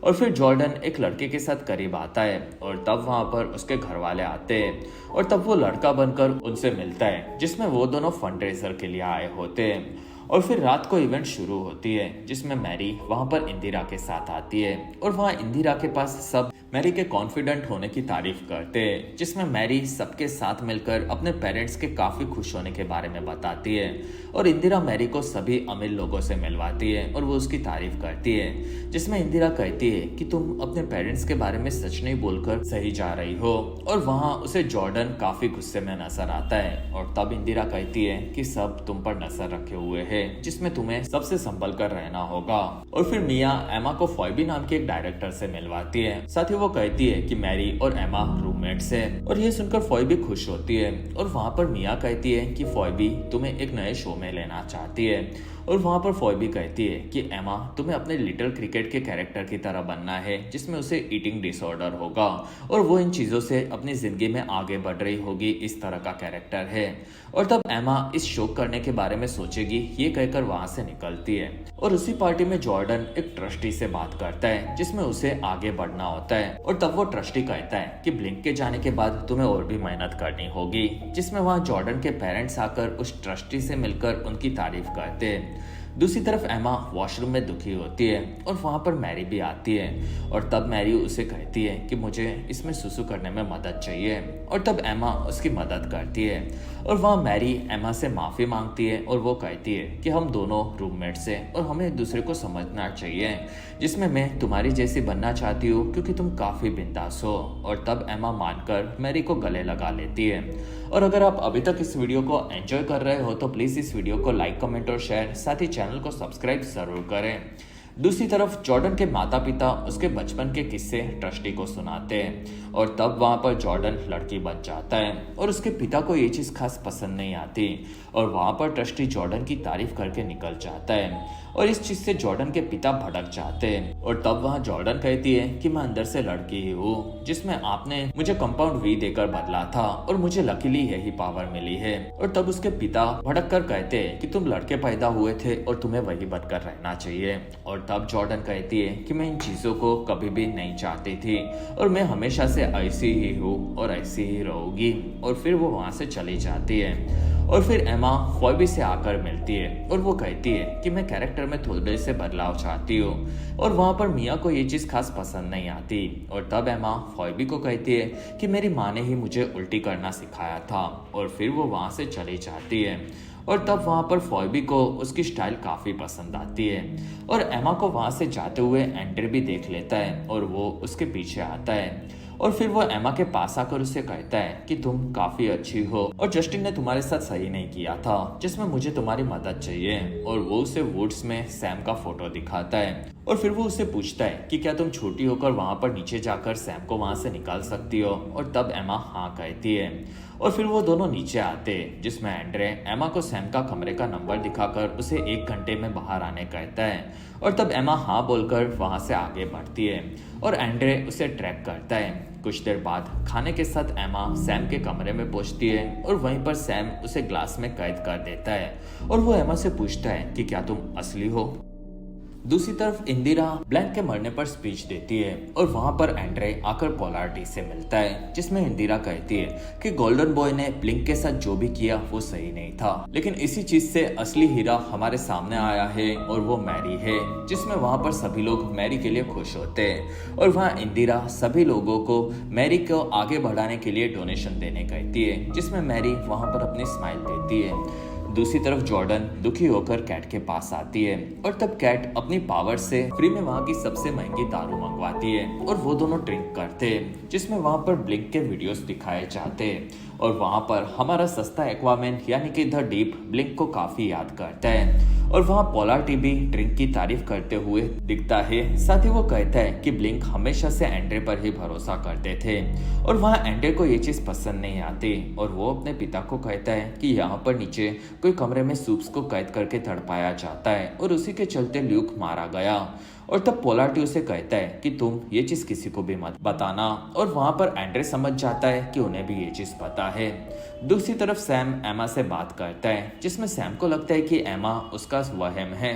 और फिर जॉर्डन एक लड़के के साथ करीब आता है और तब वहां पर उसके घर वाले आते हैं और तब वो लड़का बनकर उनसे मिलता है, जिसमें वो दोनों फंड रेजर के लिए आए होते हैं। और फिर रात को इवेंट शुरू होती है, जिसमें मैरी वहां पर इंदिरा के साथ आती है और वहां इंदिरा के पास सब मैरी के कॉन्फिडेंट होने की तारीफ करते हैं, जिसमें मैरी सबके साथ मिलकर अपने पेरेंट्स के काफी खुश होने के बारे में बताती है। और इंदिरा मैरी को सभी अमीर लोगों से मिलवाती है और वो उसकी तारीफ करती है, जिसमें इंदिरा कहती है कि तुम अपने पेरेंट्स के बारे में सच नहीं बोलकर सही जा रही हो। और वहां उसे जॉर्डन काफी गुस्से में नजर आता है और तब इंदिरा कहती है कि सब तुम पर नजर रखे हुए है, जिसमें तुम्हें सबसे संभल कर रहना होगा। और फिर मिया एमा को फॉयबी नाम के एक डायरेक्टर से मिलवाती है। साथ ही वो कहती है कि मैरी और एमा रूममेट्स हैं और ये सुनकर फॉयबी खुश होती है। और वहां पर मिया कहती है कि फॉयबी तुम्हें एक नए शो में लेना चाहती है। और वहां पर फॉयबी कहती है कि एमा तुम्हें अपने लिटिल क्रिकेट के कैरेक्टर की तरह बनना है, जिसमें उसे ईटिंग डिसऑर्डर होगा और वो इन चीजों से अपनी जिंदगी में आगे बढ़ रही होगी, इस तरह का कैरेक्टर है। और तब एमा इस शो करने के बारे में सोचेगी, ये कहकर वहां से निकलती है। और उसी पार्टी में जॉर्डन एक ट्रस्टी से बात करता है, जिसमें उसे आगे बढ़ना होता है। और तब वो ट्रस्टी कहता है कि ब्लिंक के जाने के बाद तुम्हें और भी मेहनत करनी होगी, जिसमें वहां जॉर्डन के पेरेंट्स आकर उस ट्रस्टी से मिलकर उनकी तारीफ करते हैं। दूसरी तरफ एमा वॉशरूम में दुखी होती है और वहाँ पर मैरी भी आती है और तब मैरी उसे कहती है कि मुझे इसमें सुसु करने में मदद चाहिए और तब एमा उसकी मदद करती है और वहाँ मैरी एमा से माफ़ी मांगती है और वो कहती है कि हम दोनों रूममेट्स हैं और हमें एक दूसरे को समझना चाहिए, जिसमें मैं तुम्हारी जैसी बनना चाहती हूँ क्योंकि तुम काफ़ी बिंदास हो। और तब एमा मानकर मैरी को गले लगा लेती है। और अगर आप अभी तक इस वीडियो को एंजॉय कर रहे हो तो प्लीज़ इस वीडियो को लाइक, कमेंट और शेयर, साथ ही चैनल को सब्सक्राइब जरूर करें। दूसरी तरफ जॉर्डन के माता पिता उसके बचपन के किस्से ट्रस्टी को सुनाते हैं और तब वहाँ पर जॉर्डन लड़की बन जाता है और उसके पिता को ये चीज़ खास पसंद नहीं आती और वहाँ पर ट्रस्टी जॉर्डन की तारीफ करके निकल जाता है और इस चीज़ से जॉर्डन के पिता भड़क जाते हैं। और तब वहाँ जॉर्डन कहती है कि मैं अंदर से लड़की ही हूँ जिसमें आपने मुझे कंपाउंड वी देकर बदला था और मुझे लकीली यही पावर मिली है। और तब उसके पिता भड़क कर कहते हैं कि तुम लड़के पैदा हुए थे और तुम्हें वही बनकर रहना चाहिए। और तब जॉर्डन कहती है कि मैं इन चीज़ों को कभी भी नहीं चाहती थी और मैं हमेशा से ऐसी ही हूँ और ऐसी ही रहूंगी। और फिर वो वहाँ से चली जाती है और फिर एमा फॉयबी से आकर मिलती है और वो कहती है कि मैं कैरेक्टर में थोड़े से बदलाव चाहती हूँ और वहाँ पर मिया को ये चीज़ खास पसंद नहीं आती। और तब एमा फॉयबी को कहती है कि मेरी माँ ने ही मुझे उल्टी करना सिखाया था और फिर वो वहाँ से चली जाती है। और तब वहाँ पर फॉयबी को उसकी स्टाइल काफ़ी पसंद आती है और एमा को वहाँ से जाते हुए एंड्रे भी देख लेता है और वो उसके पीछे आता है और फिर वो एमा के पास आकर उसे कहता है कि तुम काफी अच्छी हो और जस्टिन ने तुम्हारे साथ सही नहीं किया था जिसमें मुझे तुम्हारी मदद चाहिए। और वो उसे वुड्स में सैम का फोटो दिखाता है और फिर वो उससे पूछता है कि क्या तुम छोटी होकर वहां पर नीचे जाकर सैम को वहां से निकाल सकती हो। और तब एमा हाँ कहती है और फिर वो दोनों नीचे आते जिसमें एंड्रे एमा को सैम का कमरे का नंबर दिखाकर उसे 1 घंटे में बाहर आने कहता है। और तब एमा हाँ बोलकर वहां से आगे बढ़ती है और एंड्रे उसे ट्रैक करता है। कुछ देर बाद खाने के साथ एमा सैम के कमरे में पहुंचती है और वहीं पर सैम उसे ग्लास में कैद कर देता है और वो एमा से पूछता है कि क्या तुम असली हो। दूसरी तरफ इंदिरा ब्लैंक के मरने पर स्पीच देती है और वहां पर एंड्रे आकर पोलारिटी से मिलता है जिसमें इंदिरा कहती है कि गोल्डन बॉय ने ब्लिंक के साथ जो भी किया वो सही नहीं था, लेकिन इसी चीज से असली हीरा हमारे सामने आया है और वो मैरी है। जिसमें वहां पर सभी लोग मैरी के लिए खुश होते हैं और वहाँ इंदिरा सभी लोगों को मैरी को आगे बढ़ाने के लिए डोनेशन देने कहती है जिसमें मैरी वहां पर अपनी स्माइल देती है। दूसरी तरफ जॉर्डन दुखी होकर कैट के पास आती है और तब कैट अपनी पावर से फ्री में वहाँ की सबसे महंगी दारू मंगवाती है और वो दोनों ड्रिंक करते हैं जिसमें वहाँ पर ब्लिंक के वीडियोस दिखाए जाते हैं और वहाँ पर हमारा सस्ता एक्वामैन यानी कि द डीप ब्लिंक को काफी याद करता है और वहाँ पोलारिटी भी ड्रिंक की तारीफ करते हुए दिखता है। साथ ही वो कहता है कि ब्लिंक हमेशा से एंड्रे पर ही भरोसा करते थे और वहाँ एंड्रे को ये चीज पसंद नहीं आती और वो अपने पिता को कहता है कि यहाँ पर नीचे कोई कमरे में सूप्स को कैद करके तड़पाया जाता है और उसी के चलते ल्यूक मारा गया। और तब पोलारिटी उसे कहता है कि तुम ये चीज किसी को भी मत बताना और वहां पर एंड्रे समझ जाता है कि उन्हें भी ये चीज पता है। दूसरी तरफ सैम एमा से बात करता है जिसमें सैम को लगता है कि एमा उसका वहम है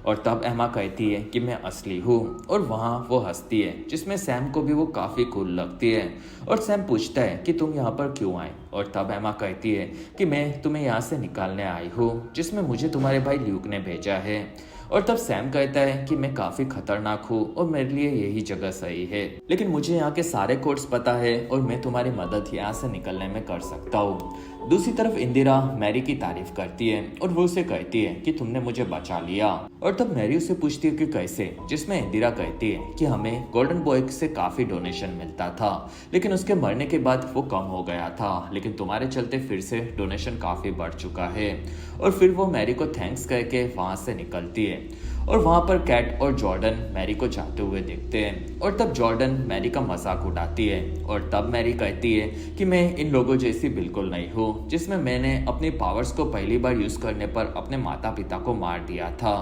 और तब एमा कहती है कि मैं असली हूँ और वहाँ वो हंसती है जिसमें सैम को भी वो काफी कूल लगती है। और सैम पूछता है कि तुम यहाँ पर क्यों आए और तब एमा कहती है कि मैं तुम्हें यहाँ से निकालने आई हूँ जिसमें मुझे तुम्हारे भाई ल्यूक ने भेजा है। और तब सैम कहता है कि मैं काफी खतरनाक हूँ और मेरे लिए यही जगह सही है, लेकिन मुझे यहाँ के सारे कोड्स पता है और मैं तुम्हारी मदद यहाँ से निकलने में कर सकता हूँ। दूसरी तरफ इंदिरा मैरी की तारीफ करती है और वो उसे कहती है कि तुमने मुझे बचा लिया। और तब मैरी उसे पूछती है कि कैसे, जिसमें इंदिरा कहती है कि हमें गोल्डन बॉय से काफी डोनेशन मिलता था लेकिन उसके मरने के बाद वो कम हो गया था, लेकिन तुम्हारे चलते फिर से डोनेशन काफी बढ़ चुका है। और फिर वो मैरी को थैंक्स कह के वहां से निकलती है और वहां पर कैट और जॉर्डन मैरी को जाते हुए देखते हैं और तब जॉर्डन मैरी का मजाक उड़ाती है और तब मैरी कहती है कि मैं इन लोगों जैसी बिल्कुल नहीं हूँ जिसमें मैंने अपनी पावर्स को पहली बार यूज करने पर अपने माता पिता को मार दिया था।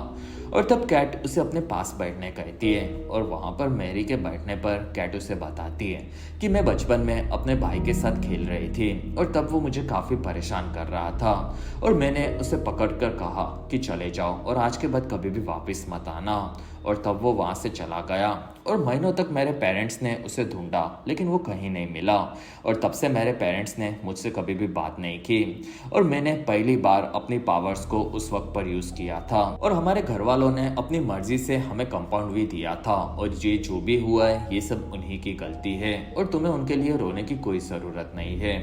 और तब कैट उसे अपने पास बैठने कहती है और वहां पर मैरी के बैठने पर कैट उसे बताती है कि मैं बचपन में अपने भाई के साथ खेल रही थी और तब वो मुझे काफी परेशान कर रहा था और मैंने उसे पकड़कर कहा कि चले जाओ और आज के बाद कभी भी वापस मत आना। और तब वो वहाँ से चला गया और महीनों तक मेरे पेरेंट्स ने उसे ढूंढा लेकिन वो कहीं नहीं मिला। और तब से मेरे पेरेंट्स ने मुझसे कभी भी बात नहीं की और मैंने पहली बार अपनी पावर्स को उस वक्त पर यूज़ किया था। और हमारे घर वालों ने अपनी मर्जी से हमें कंपाउंड भी दिया था और ये जो भी हुआ है ये सब उन्हीं की गलती है और तुम्हें उनके लिए रोने की कोई ज़रूरत नहीं है।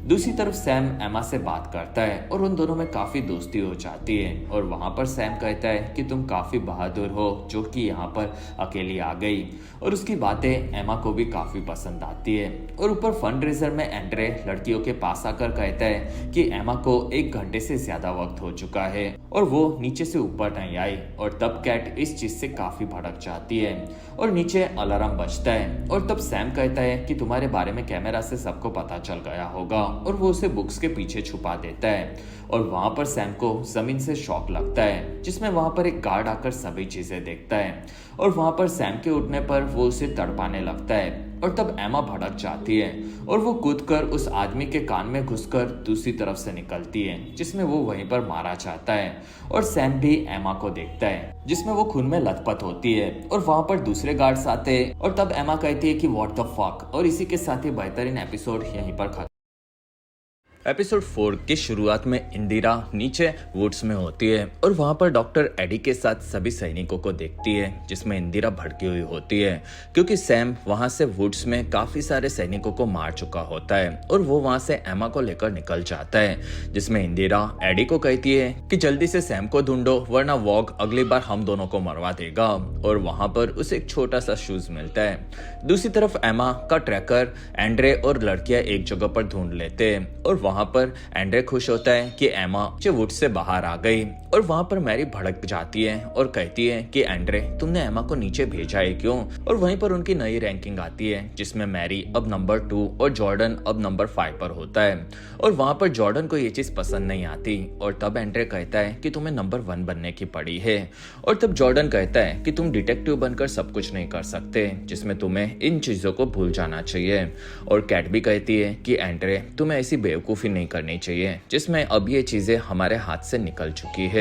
दूसरी तरफ सैम एमा से बात करता है और उन दोनों में काफ़ी दोस्ती हो जाती है और वहाँ पर सैम कहता है कि तुम काफ़ी बहादुर हो जो कि यहाँ पर अकेली आ गई। और उसकी बातें एमा को भी काफ़ी पसंद आती है। और ऊपर फंड रेजर में एंड्रे लड़कियों के पास आकर कहता है कि एमा को 1 घंटे से ज़्यादा वक्त हो चुका है और वो नीचे से ऊपर नहीं आई। और तब कैट इस चीज़ से काफ़ी भड़क जाती है और नीचे अलार्म बजता है। और तब सैम कहता है कि तुम्हारे बारे में कैमरा से सबको पता चल गया होगा और वो उसे बुक्स के पीछे छुपा देता है। और वहां पर सैम को जमीन से शॉक लगता है जिसमें वहां पर एक गार्ड आकर सभी चीजें देखता है और वहां पर सैम के उठने पर वो उसे तड़पाने लगता है। और तब एमा भड़क जाती है और वो कूदकर उस आदमी के कान में घुसकर दूसरी तरफ से निकलती है जिसमें वो वहीं पर मारा जाता है। और सैम भी एमा को देखता है जिसमें वो खून में लथपथ होती है और वहां पर दूसरे गार्ड्स आते हैं और तब एमा कहती है कि व्हाट द फक। और इसी के साथ ही बेहतरीन एपिसोड यहीं पर खत्म। एपिसोड 4 की शुरुआत में इंदिरा नीचे वुड्स में होती है और वहां पर डॉक्टर एडी के साथ सभी सैनिकों को देखती है जिसमें इंदिरा भड़की हुई होती है क्योंकि सैम वहां से वुड्स में काफी सारे सैनिकों को मार चुका होता है और वो वहां से एमा को लेकर निकल जाता है जिसमें इंदिरा एडी को कहती है कि जल्दी से सैम को ढूंढो वरना वॉग अगली बार हम दोनों को मरवा देगा। और वहां पर उसे एक छोटा सा शूज मिलता है। दूसरी तरफ एमा का ट्रैकर एंड्रे और लड़कियां एक जगह पर ढूंढ लेते हैं और वहां पर एंड्रे खुश होता है कि एमा जो वुड से बाहर आ गई। और वहां पर मैरी भड़क जाती है और कहती है कि एंड्रे तुमने एमा को नीचे भेजा है क्यों। और वहीं पर उनकी नई रैंकिंग आती है जिसमें मैरी अब नंबर 2 और जॉर्डन अब नंबर 5 पर होता है। और वहां पर जॉर्डन को ये चीज पसंद नहीं आती और तब एंड्रे कहता है कि तुम्हें नंबर 1 बनने की पड़ी है। और तब जॉर्डन कहता है कि तुम डिटेक्टिव बनकर सब कुछ नहीं कर सकते जिसमें तुम्हें इन चीजों को भूल जाना चाहिए। और कैट भी कहती है कि एंड्रे तुम्हें ऐसी बेवकूफी नहीं करनी चाहिए जिसमें अब ये चीजें हमारे हाथ से निकल चुकी है।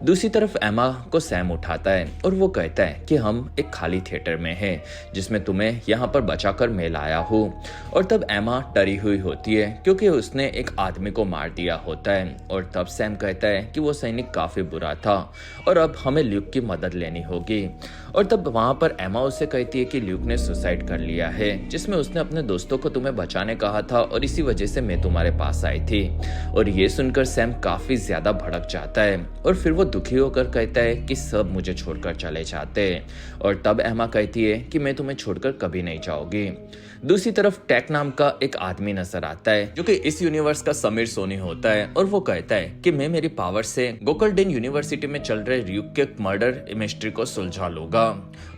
दूसरी तरफ एमा को सैम उठाता है और वो कहता है कि हम एक खाली थिएटर में हैं जिसमें तुम्हें यहाँ पर बचाकर मैं लाया हूँ। और तब एमा डरी हुई होती है क्योंकि उसने एक आदमी को मार दिया होता है। और तब सैम कहता है कि वो सैनिक काफी बुरा था और अब हमें ल्यूक की मदद लेनी होगी। और तब वहां पर एमा उसे कहती है कि ल्यूक ने सुसाइड कर लिया है जिसमें उसने अपने दोस्तों को तुम्हें बचाने कहा था और इसी वजह से मैं तुम्हारे पास आई थी। और ये सुनकर सैम काफी ज्यादा भड़क जाता है और फिर वो दुखी होकर कहता है कि सब मुझे छोड़कर चले जाते हैं। और तब एमा कहती है कि मैं तुम्हें छोड़कर कभी नहीं जाऊंगी। दूसरी तरफ टैक नाम का एक आदमी नजर आता है जो कि इस यूनिवर्स का समीर सोनी होता है और वो कहता है कि मैं मेरी पावर से गोकल्डेन यूनिवर्सिटी में चल रहे र्यूक के मर्डर मिस्ट्री को सुलझा लूंगा।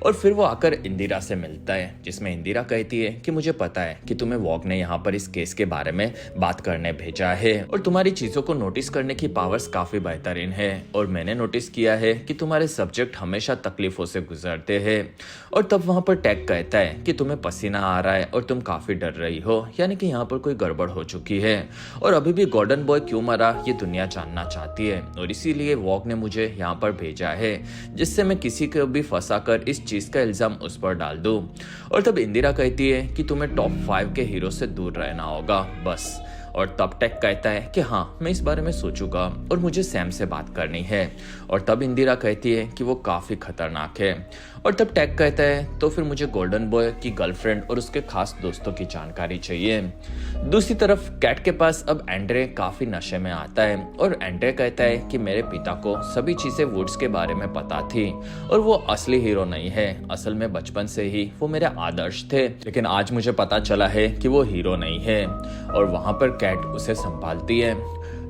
और फिर वो आकर इंदिरा से मिलता है जिसमें इंदिरा कहती है कि मुझे पता है कि तुम्हें वॉग ने यहाँ पर इस केस के बारे में बात करने भेजा है और तुम्हारी चीजों को नोटिस करने की पावर्स काफी बेहतरीन है और मैंने नोटिस किया है कि तुम्हारे सब्जेक्ट हमेशा तकलीफों से गुजरते हैं। और तब वहां पर टैग कहता है कि तुम्हें पसीना आ रहा है और तुम काफी डर रही हो यानी कि यहाँ पर कोई गड़बड़ हो चुकी है और अभी भी गोल्डन बॉय क्यों मरा ये दुनिया जानना चाहती है और इसीलिए वॉग ने मुझे यहाँ पर भेजा है जिससे मैं किसी को भी फंसाकर इस चीज का इल्जाम उस पर डाल दूं। और तब इंदिरा कहती है कि तुम्हें टॉप 5 के हीरो से दूर रहना होगा बस। और तब टैक कहता है कि हाँ मैं इस बारे में सोचूंगा और मुझे सैम से बात करनी है। और तब इंदिरा कहती है कि वो काफी खतरनाक है। और तब टैक कहता है तो फिर मुझे गोल्डन बॉय की गर्लफ्रेंड और उसके खास दोस्तों की जानकारी चाहिए। दूसरी तरफ कैट के पास अब एंड्रे काफी नशे में आता है और एंड्रे कहता है कि मेरे पिता को सभी चीजें वुड्स के बारे में पता थी और वो असली हीरो नहीं है, असल में बचपन से ही वो मेरे आदर्श थे लेकिन आज मुझे पता चला है कि वो हीरो नहीं है। और वहां पर कैट उसे संभालती है।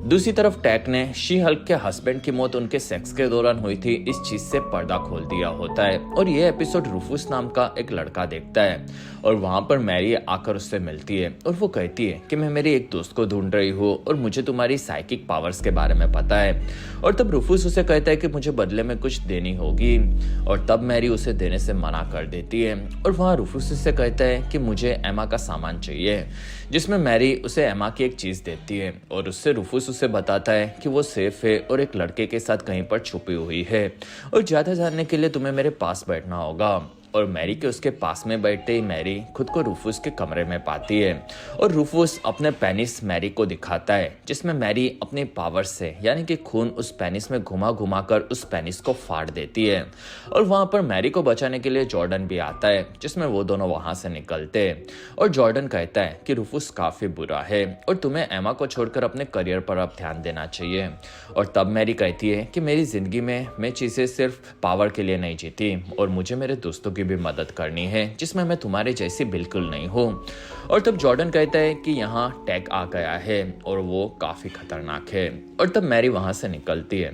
दूसरी तरफ टैक ने शी हल्क के हस्बैंड की मौत उनके सेक्स के दौरान हुई थी इस चीज से पर्दा खोल दिया होता है और ये एपिसोड रूफुस नाम का एक लड़का देखता है और वहां पर मैरी आकर उससे मिलती है और वो कहती है कि मैं मेरे एक दोस्त को ढूंढ रही हूँ और मुझे तुम्हारी साइकिक पावर्स के बारे में पता है। और तब रूफुस उसे कहता है कि मुझे बदले में कुछ देनी होगी और तब मैरी उसे देने से मना कर देती है। और वहाँ रूफुस उससे कहता है कि मुझे एमा का सामान चाहिए जिसमें मैरी उसे एमा की एक चीज देती है और उससे रूफुस उसे बताता है कि वो सेफ है और एक लड़के के साथ कहीं पर छुपी हुई है और ज़्यादा जानने के लिए तुम्हें मेरे पास बैठना होगा। और मैरी के उसके पास में बैठते ही मैरी खुद को रूफूस के कमरे में पाती है और रूफूस अपने पेनिस मैरी को दिखाता है, जिसमें मैरी अपने पावर से यानी कि खून उस पेनिस में घुमा घुमा कर उस पेनिस को फाड़ देती है। और वहां पर मैरी को बचाने के लिए जॉर्डन भी आता है, जिसमें वो दोनों वहां से निकलते हैं। और जॉर्डन कहता है कि रूफूस काफी बुरा है और तुम्हें एमा को छोड़कर अपने करियर पर अब ध्यान देना चाहिए। और तब मैरी कहती है कि मेरी जिंदगी में मैं चीजें सिर्फ पावर के लिए नहीं जीती और मुझे मेरे दोस्तों की भी मदद करनी है, जिसमें मैं तुम्हारे जैसी बिल्कुल नहीं हूँ। और तब जॉर्डन कहता है कि यहाँ टैग आ गया है और वो काफी खतरनाक है। और तब मैरी वहां से निकलती है।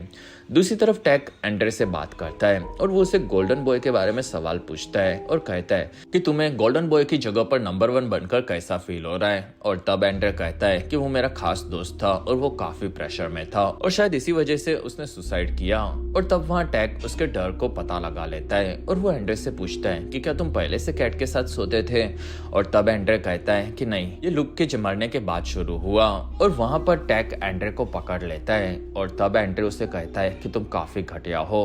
दूसरी तरफ टैग एंड्रे से बात करता है और वो उसे गोल्डन बॉय के बारे में सवाल पूछता है और कहता है कि तुम्हें गोल्डन बॉय की जगह पर नंबर 1 बनकर कैसा फील हो रहा है। और तब एंड्रे कहता है कि वो मेरा खास दोस्त था और वो काफी प्रेशर में था और शायद इसी वजह से उसने सुसाइड किया। और तब वहाँ टैग उसके डर को पता लगा लेता है और वो एंड्रे से पूछता है कि क्या तुम पहले से कैट के साथ सोते थे। और तब एंड्रे कहता है कि नहीं, ये लुक के मरने के बाद शुरू हुआ। और वहां पर टैग एंड्रे को पकड़ लेता है और तब एंड्रे उसे कहता है कि तुम काफी घटिया हो।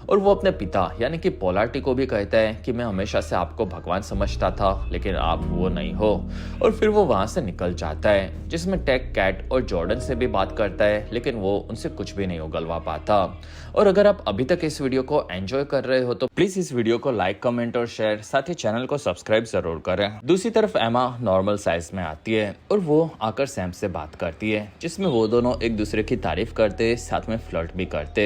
और वो अपने पिता यानी कि पोलार्टी को भी कहता है कि मैं हमेशा से आपको भगवान समझता था, लेकिन आप वो नहीं हो। और फिर वो वहां से निकल जाता है, जिसमें टैग कैट और जॉर्डन से भी बात करता है, लेकिन वो उनसे कुछ भी नहीं उगलवा पाता। और अगर आप अभी तक इस वीडियो को एंजॉय कर रहे हो तो प्लीज इस वीडियो को लाइक, कमेंट और शेयर, साथ ही चैनल को सब्सक्राइब जरूर करें। दूसरी तरफ एमा नॉर्मल साइज में आती है और वो आकर सैम से बात करती है, जिसमें वो दोनों एक दूसरे की तारीफ करते, साथ में फ्लर्ट भी करते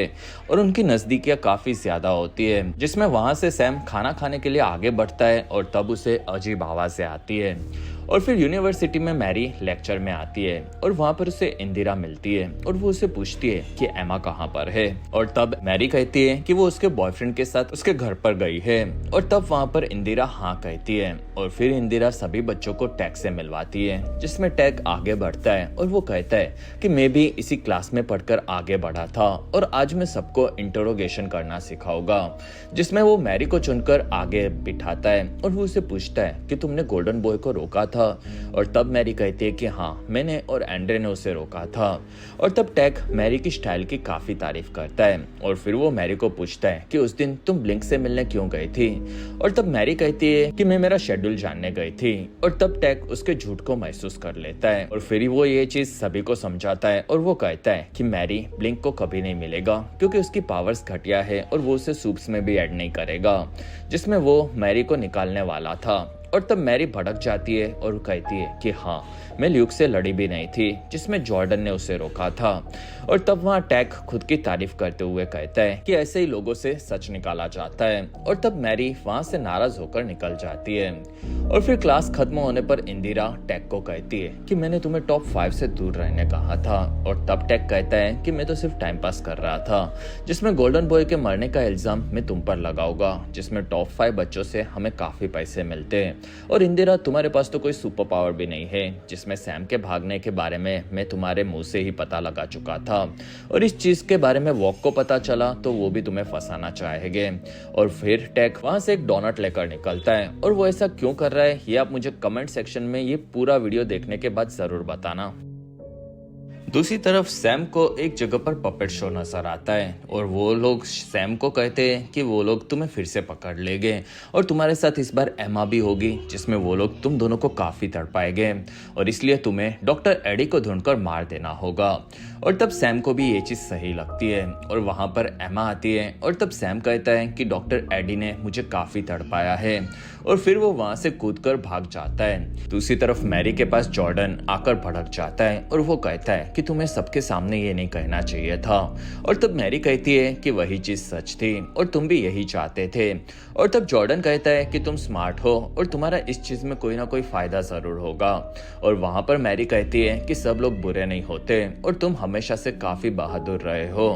और उनकी नजदीकियां काफी ज्यादा होती है। जिसमें वहां से सैम खाना खाने के लिए आगे बढ़ता है और तब उसे अजीब आवाजें आती है। और फिर यूनिवर्सिटी में मैरी लेक्चर में आती है और वहां पर उसे इंदिरा मिलती है और वो उसे पूछती है कि एमा कहाँ पर है। और तब मैरी कहती है कि वो उसके बॉयफ्रेंड के साथ उसके घर पर गई है। और तब वहां पर इंदिरा हाँ कहती है और फिर इंदिरा सभी बच्चों को टैग से मिलवाती है, जिसमें टैग आगे बढ़ता है और वो कहता है कि मैं भी इसी क्लास में पढ़कर आगे बढ़ा था और आज मैं सबको इंटरोगेशन करना सिखाऊंगा। जिसमें वो मैरी को चुनकर आगे बिठाता है और वो उसे पूछता है कि तुमने गोल्डन बॉय को रोका था। और तब मैरी कहती है कि हाँ, मैंने और एंड्रे ने उसे रोका था। और तब टैग मैरी की स्टाइल की काफी तारीफ करता है और फिर वो मैरी को पूछता है कि उस दिन तुम ब्लिंक से मिलने क्यों गई थी। और तब मैरी कहती है कि मैं मेरा शेड्यूल जानने गई थी। और तब टैग उसके झूठ को महसूस कर लेता है और फिर वो ये चीज सभी को समझाता है और वो कहता है कि मैरी ब्लिंक को कभी नहीं मिलेगा क्योंकि उसकी पावर्स घटिया है और वो उसे सूप्स में भी ऐड नहीं करेगा, जिसमें वो मैरी को निकालने वाला था। और तब मैरी भड़क जाती है और कहती है कि हाँ, मैं ल्यूक से लड़ी भी नहीं थी, जिसमें जॉर्डन ने उसे रोका था। और तब वहाँ टैग खुद की तारीफ करते हुए कहता है कि ऐसे ही लोगों से सच निकाला जाता है। और तब मैरी वहां से नाराज होकर निकल जाती है। और फिर क्लास खत्म होने पर इंदिरा टैग को कहती है कि मैंने तुम्हें टॉप 5 से दूर रहने कहा था। और तब टैग कहता है कि मैं तो सिर्फ टाइम पास कर रहा था, जिसमें गोल्डन बॉय के मरने का इल्जाम मैं तुम पर लगाऊंगा, जिसमें टॉप 5 बच्चों से हमें काफी पैसे मिलते हैं। और इंदिरा, तुम्हारे पास तो कोई सुपर पावर भी नहीं है, जिसमें सैम के भागने के बारे में मैं तुम्हारे मुंह से ही पता लगा चुका था और इस चीज के बारे में वॉक को पता चला तो वो भी तुम्हें फंसाना चाहेंगे। और फिर टैग वहां से एक डोनट लेकर निकलता है और वो ऐसा क्यों कर रहा है ये आप मुझे कमेंट सेक्शन में ये पूरा वीडियो देखने के बाद जरूर बताना। दूसरी तरफ सैम को एक जगह पर पपेट शो नजर आता है और वो लोग सैम को कहते हैं कि वो लोग तुम्हें फिर से पकड़ लेंगे और तुम्हारे साथ इस बार एमा भी होगी, जिसमें वो लोग तुम दोनों को काफी तड़पाएंगे और इसलिए तुम्हें डॉक्टर एडी को ढूंढकर मार देना होगा। और तब सैम को भी ये चीज सही लगती है और वहां पर एमा आती है और तब सैम कहता है कि डॉक्टर एडी ने मुझे काफी तड़पाया है और फिर वो वहां से कूदकर भाग जाता है। दूसरी तरफ मैरी के पास जॉर्डन आकर भड़क जाता है और वो कहता है कि तुम्हें सबके सामने ये नहीं कहना चाहिए था। और तब मैरी कहती है कि वही चीज सच थी और तुम भी यही चाहते थे। और तब जॉर्डन कहता है कि तुम स्मार्ट हो और तुम्हारा इस चीज में कोई ना कोई फायदा जरूर होगा। और वहां पर मैरी कहती है कि सब लोग बुरे नहीं होते और तुम हमेशा से काफी बहादुर रहे हो।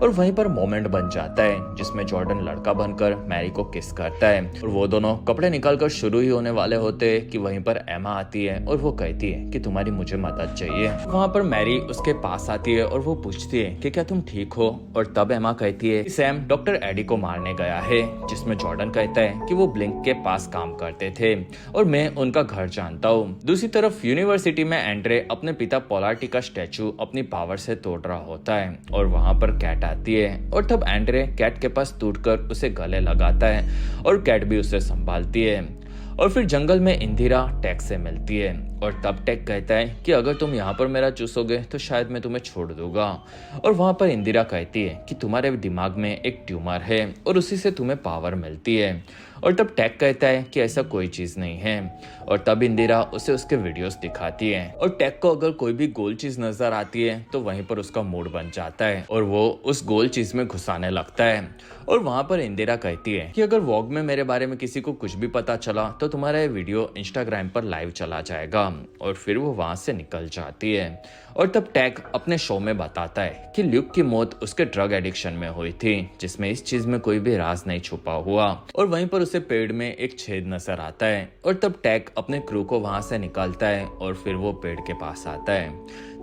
और वहीं पर मोमेंट बन जाता है जिसमें जॉर्डन लड़का बनकर मैरी को किस करता है और वो दोनों कपड़े निकालकर शुरू ही होने वाले होते कि वहीं पर एमा आती है और वो कहती है कि तुम्हारी मुझे मदद चाहिए। वहां पर मैरी उसके पास आती है और वो पूछती है कि क्या तुम ठीक हो। और तब एमा कहती है कि सैम डॉक्टर एडी को मारने गया है, जिसमें जॉर्डन कहता है कि वो ब्लिंक के पास काम करते थे और मैं उनका घर जानता हूँ। दूसरी तरफ यूनिवर्सिटी में एंड्रे अपने पिता पोलार्टी का स्टैचू अपनी पावर पावर से तोड़ रहा होता है और वहां पर कैट आती है और तब एंड्रे कैट के पास टूटकर उसे गले लगाता है और कैट भी उसे संभालती है। और फिर जंगल में इंदिरा टेक से मिलती है और तब टेक कहता है कि अगर तुम यहाँ पर मेरा चूसोगे तो शायद मैं तुम्हें छोड़ दूंगा। और वहां पर इंदिरा कहती है कि तुम्हारे दिमाग में एक ट्यूमर है और उसी से तुम्हें पावर मिलती है। और तब टेक कहता है कि ऐसा कोई चीज नहीं है। और तब इंदिरा उसे उसके वीडियोस दिखाती है और टेक को अगर कोई भी गोल चीज नजर आती है तो वहीं पर उसका मूड बन जाता है और वो उस गोल चीज में घुसाने लगता है। और वहां पर इंदिरा कहती है कि अगर वॉग में मेरे बारे में किसी को कुछ भी पता चला तो तुम्हारा ये वीडियो इंस्टाग्राम पर लाइव चला जाएगा। और फिर वो वहां से निकल जाती है। और तब टैग अपने शो में बताता है कि ल्यूक की मौत उसके ड्रग एडिक्शन में हुई थी, जिसमें इस चीज में कोई भी राज नहीं छुपा हुआ। और वहीं पर उसे पेड़ में एक छेद नजर आता है और तब टैग अपने क्रू को वहां से निकालता है और फिर वो पेड़ के पास आता है।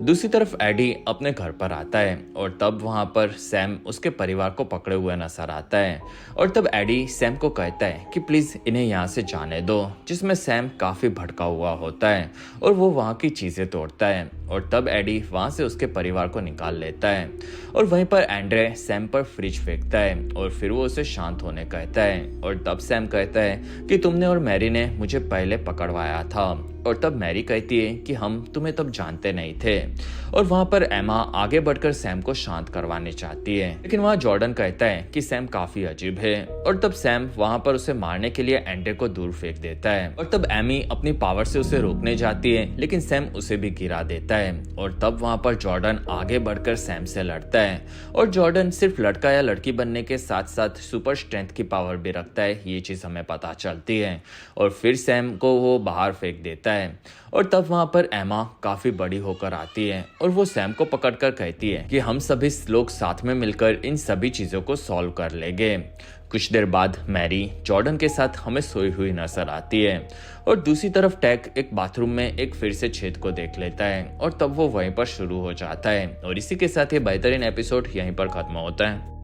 दूसरी तरफ एडी अपने घर पर आता है और तब वहां पर सैम उसके परिवार को पकड़े हुए नजर आता है। और तब एडी सैम को कहता है कि प्लीज इन्हें यहाँ से जाने दो, जिसमें सैम काफी भड़का हुआ होता है और वो वहां की चीजें तोड़ता है। और तब एडी वहां से उसके परिवार को निकाल लेता है। और वहीं पर एंड्रे सैम पर फ्रिज फेंकता है और फिर वो उसे शांत होने कहता है। और तब सैम कहता है कि तुमने और मैरी ने मुझे पहले पकड़वाया था। और तब मैरी कहती है कि हम तुम्हें तब जानते नहीं थे। और वहां पर एमा आगे बढ़कर सैम को शांत करवाने चाहती है, लेकिन वहां जॉर्डन कहता है कि सैम काफी अजीब है। और तब सैम वहां पर उसे मारने के लिए एंड्रे को दूर फेंक देता है। और तब एमी अपनी पावर से उसे रोकने जाती है, लेकिन सैम उसे भी गिरा देता है। और तब वहां पर जॉर्डन आगे बढ़कर सैम से लड़ता है। और जॉर्डन सिर्फ लड़का या लड़की बनने के साथ साथ सुपर स्ट्रेंथ की पावर भी रखता है, ये चीज हमें पता चलती है। और फिर सैम को वो बाहर फेंक देता है। और तब वहां पर एमा काफी बड़ी होकर आती है और वो सैम को पकड़कर कहती है कि हम सभी लोग साथ में मिलकर इन सभी चीजों को सॉल्व कर लेंगे। कुछ देर बाद मैरी जॉर्डन के साथ हमें सोई हुई नजर आती है। और दूसरी तरफ टैग एक बाथरूम में एक फिर से छेद को देख लेता है और तब वो वहीं पर शुरू हो जाता है। और इसी के साथ ये बेहतरीन एपिसोड यहीं पर खत्म होता है।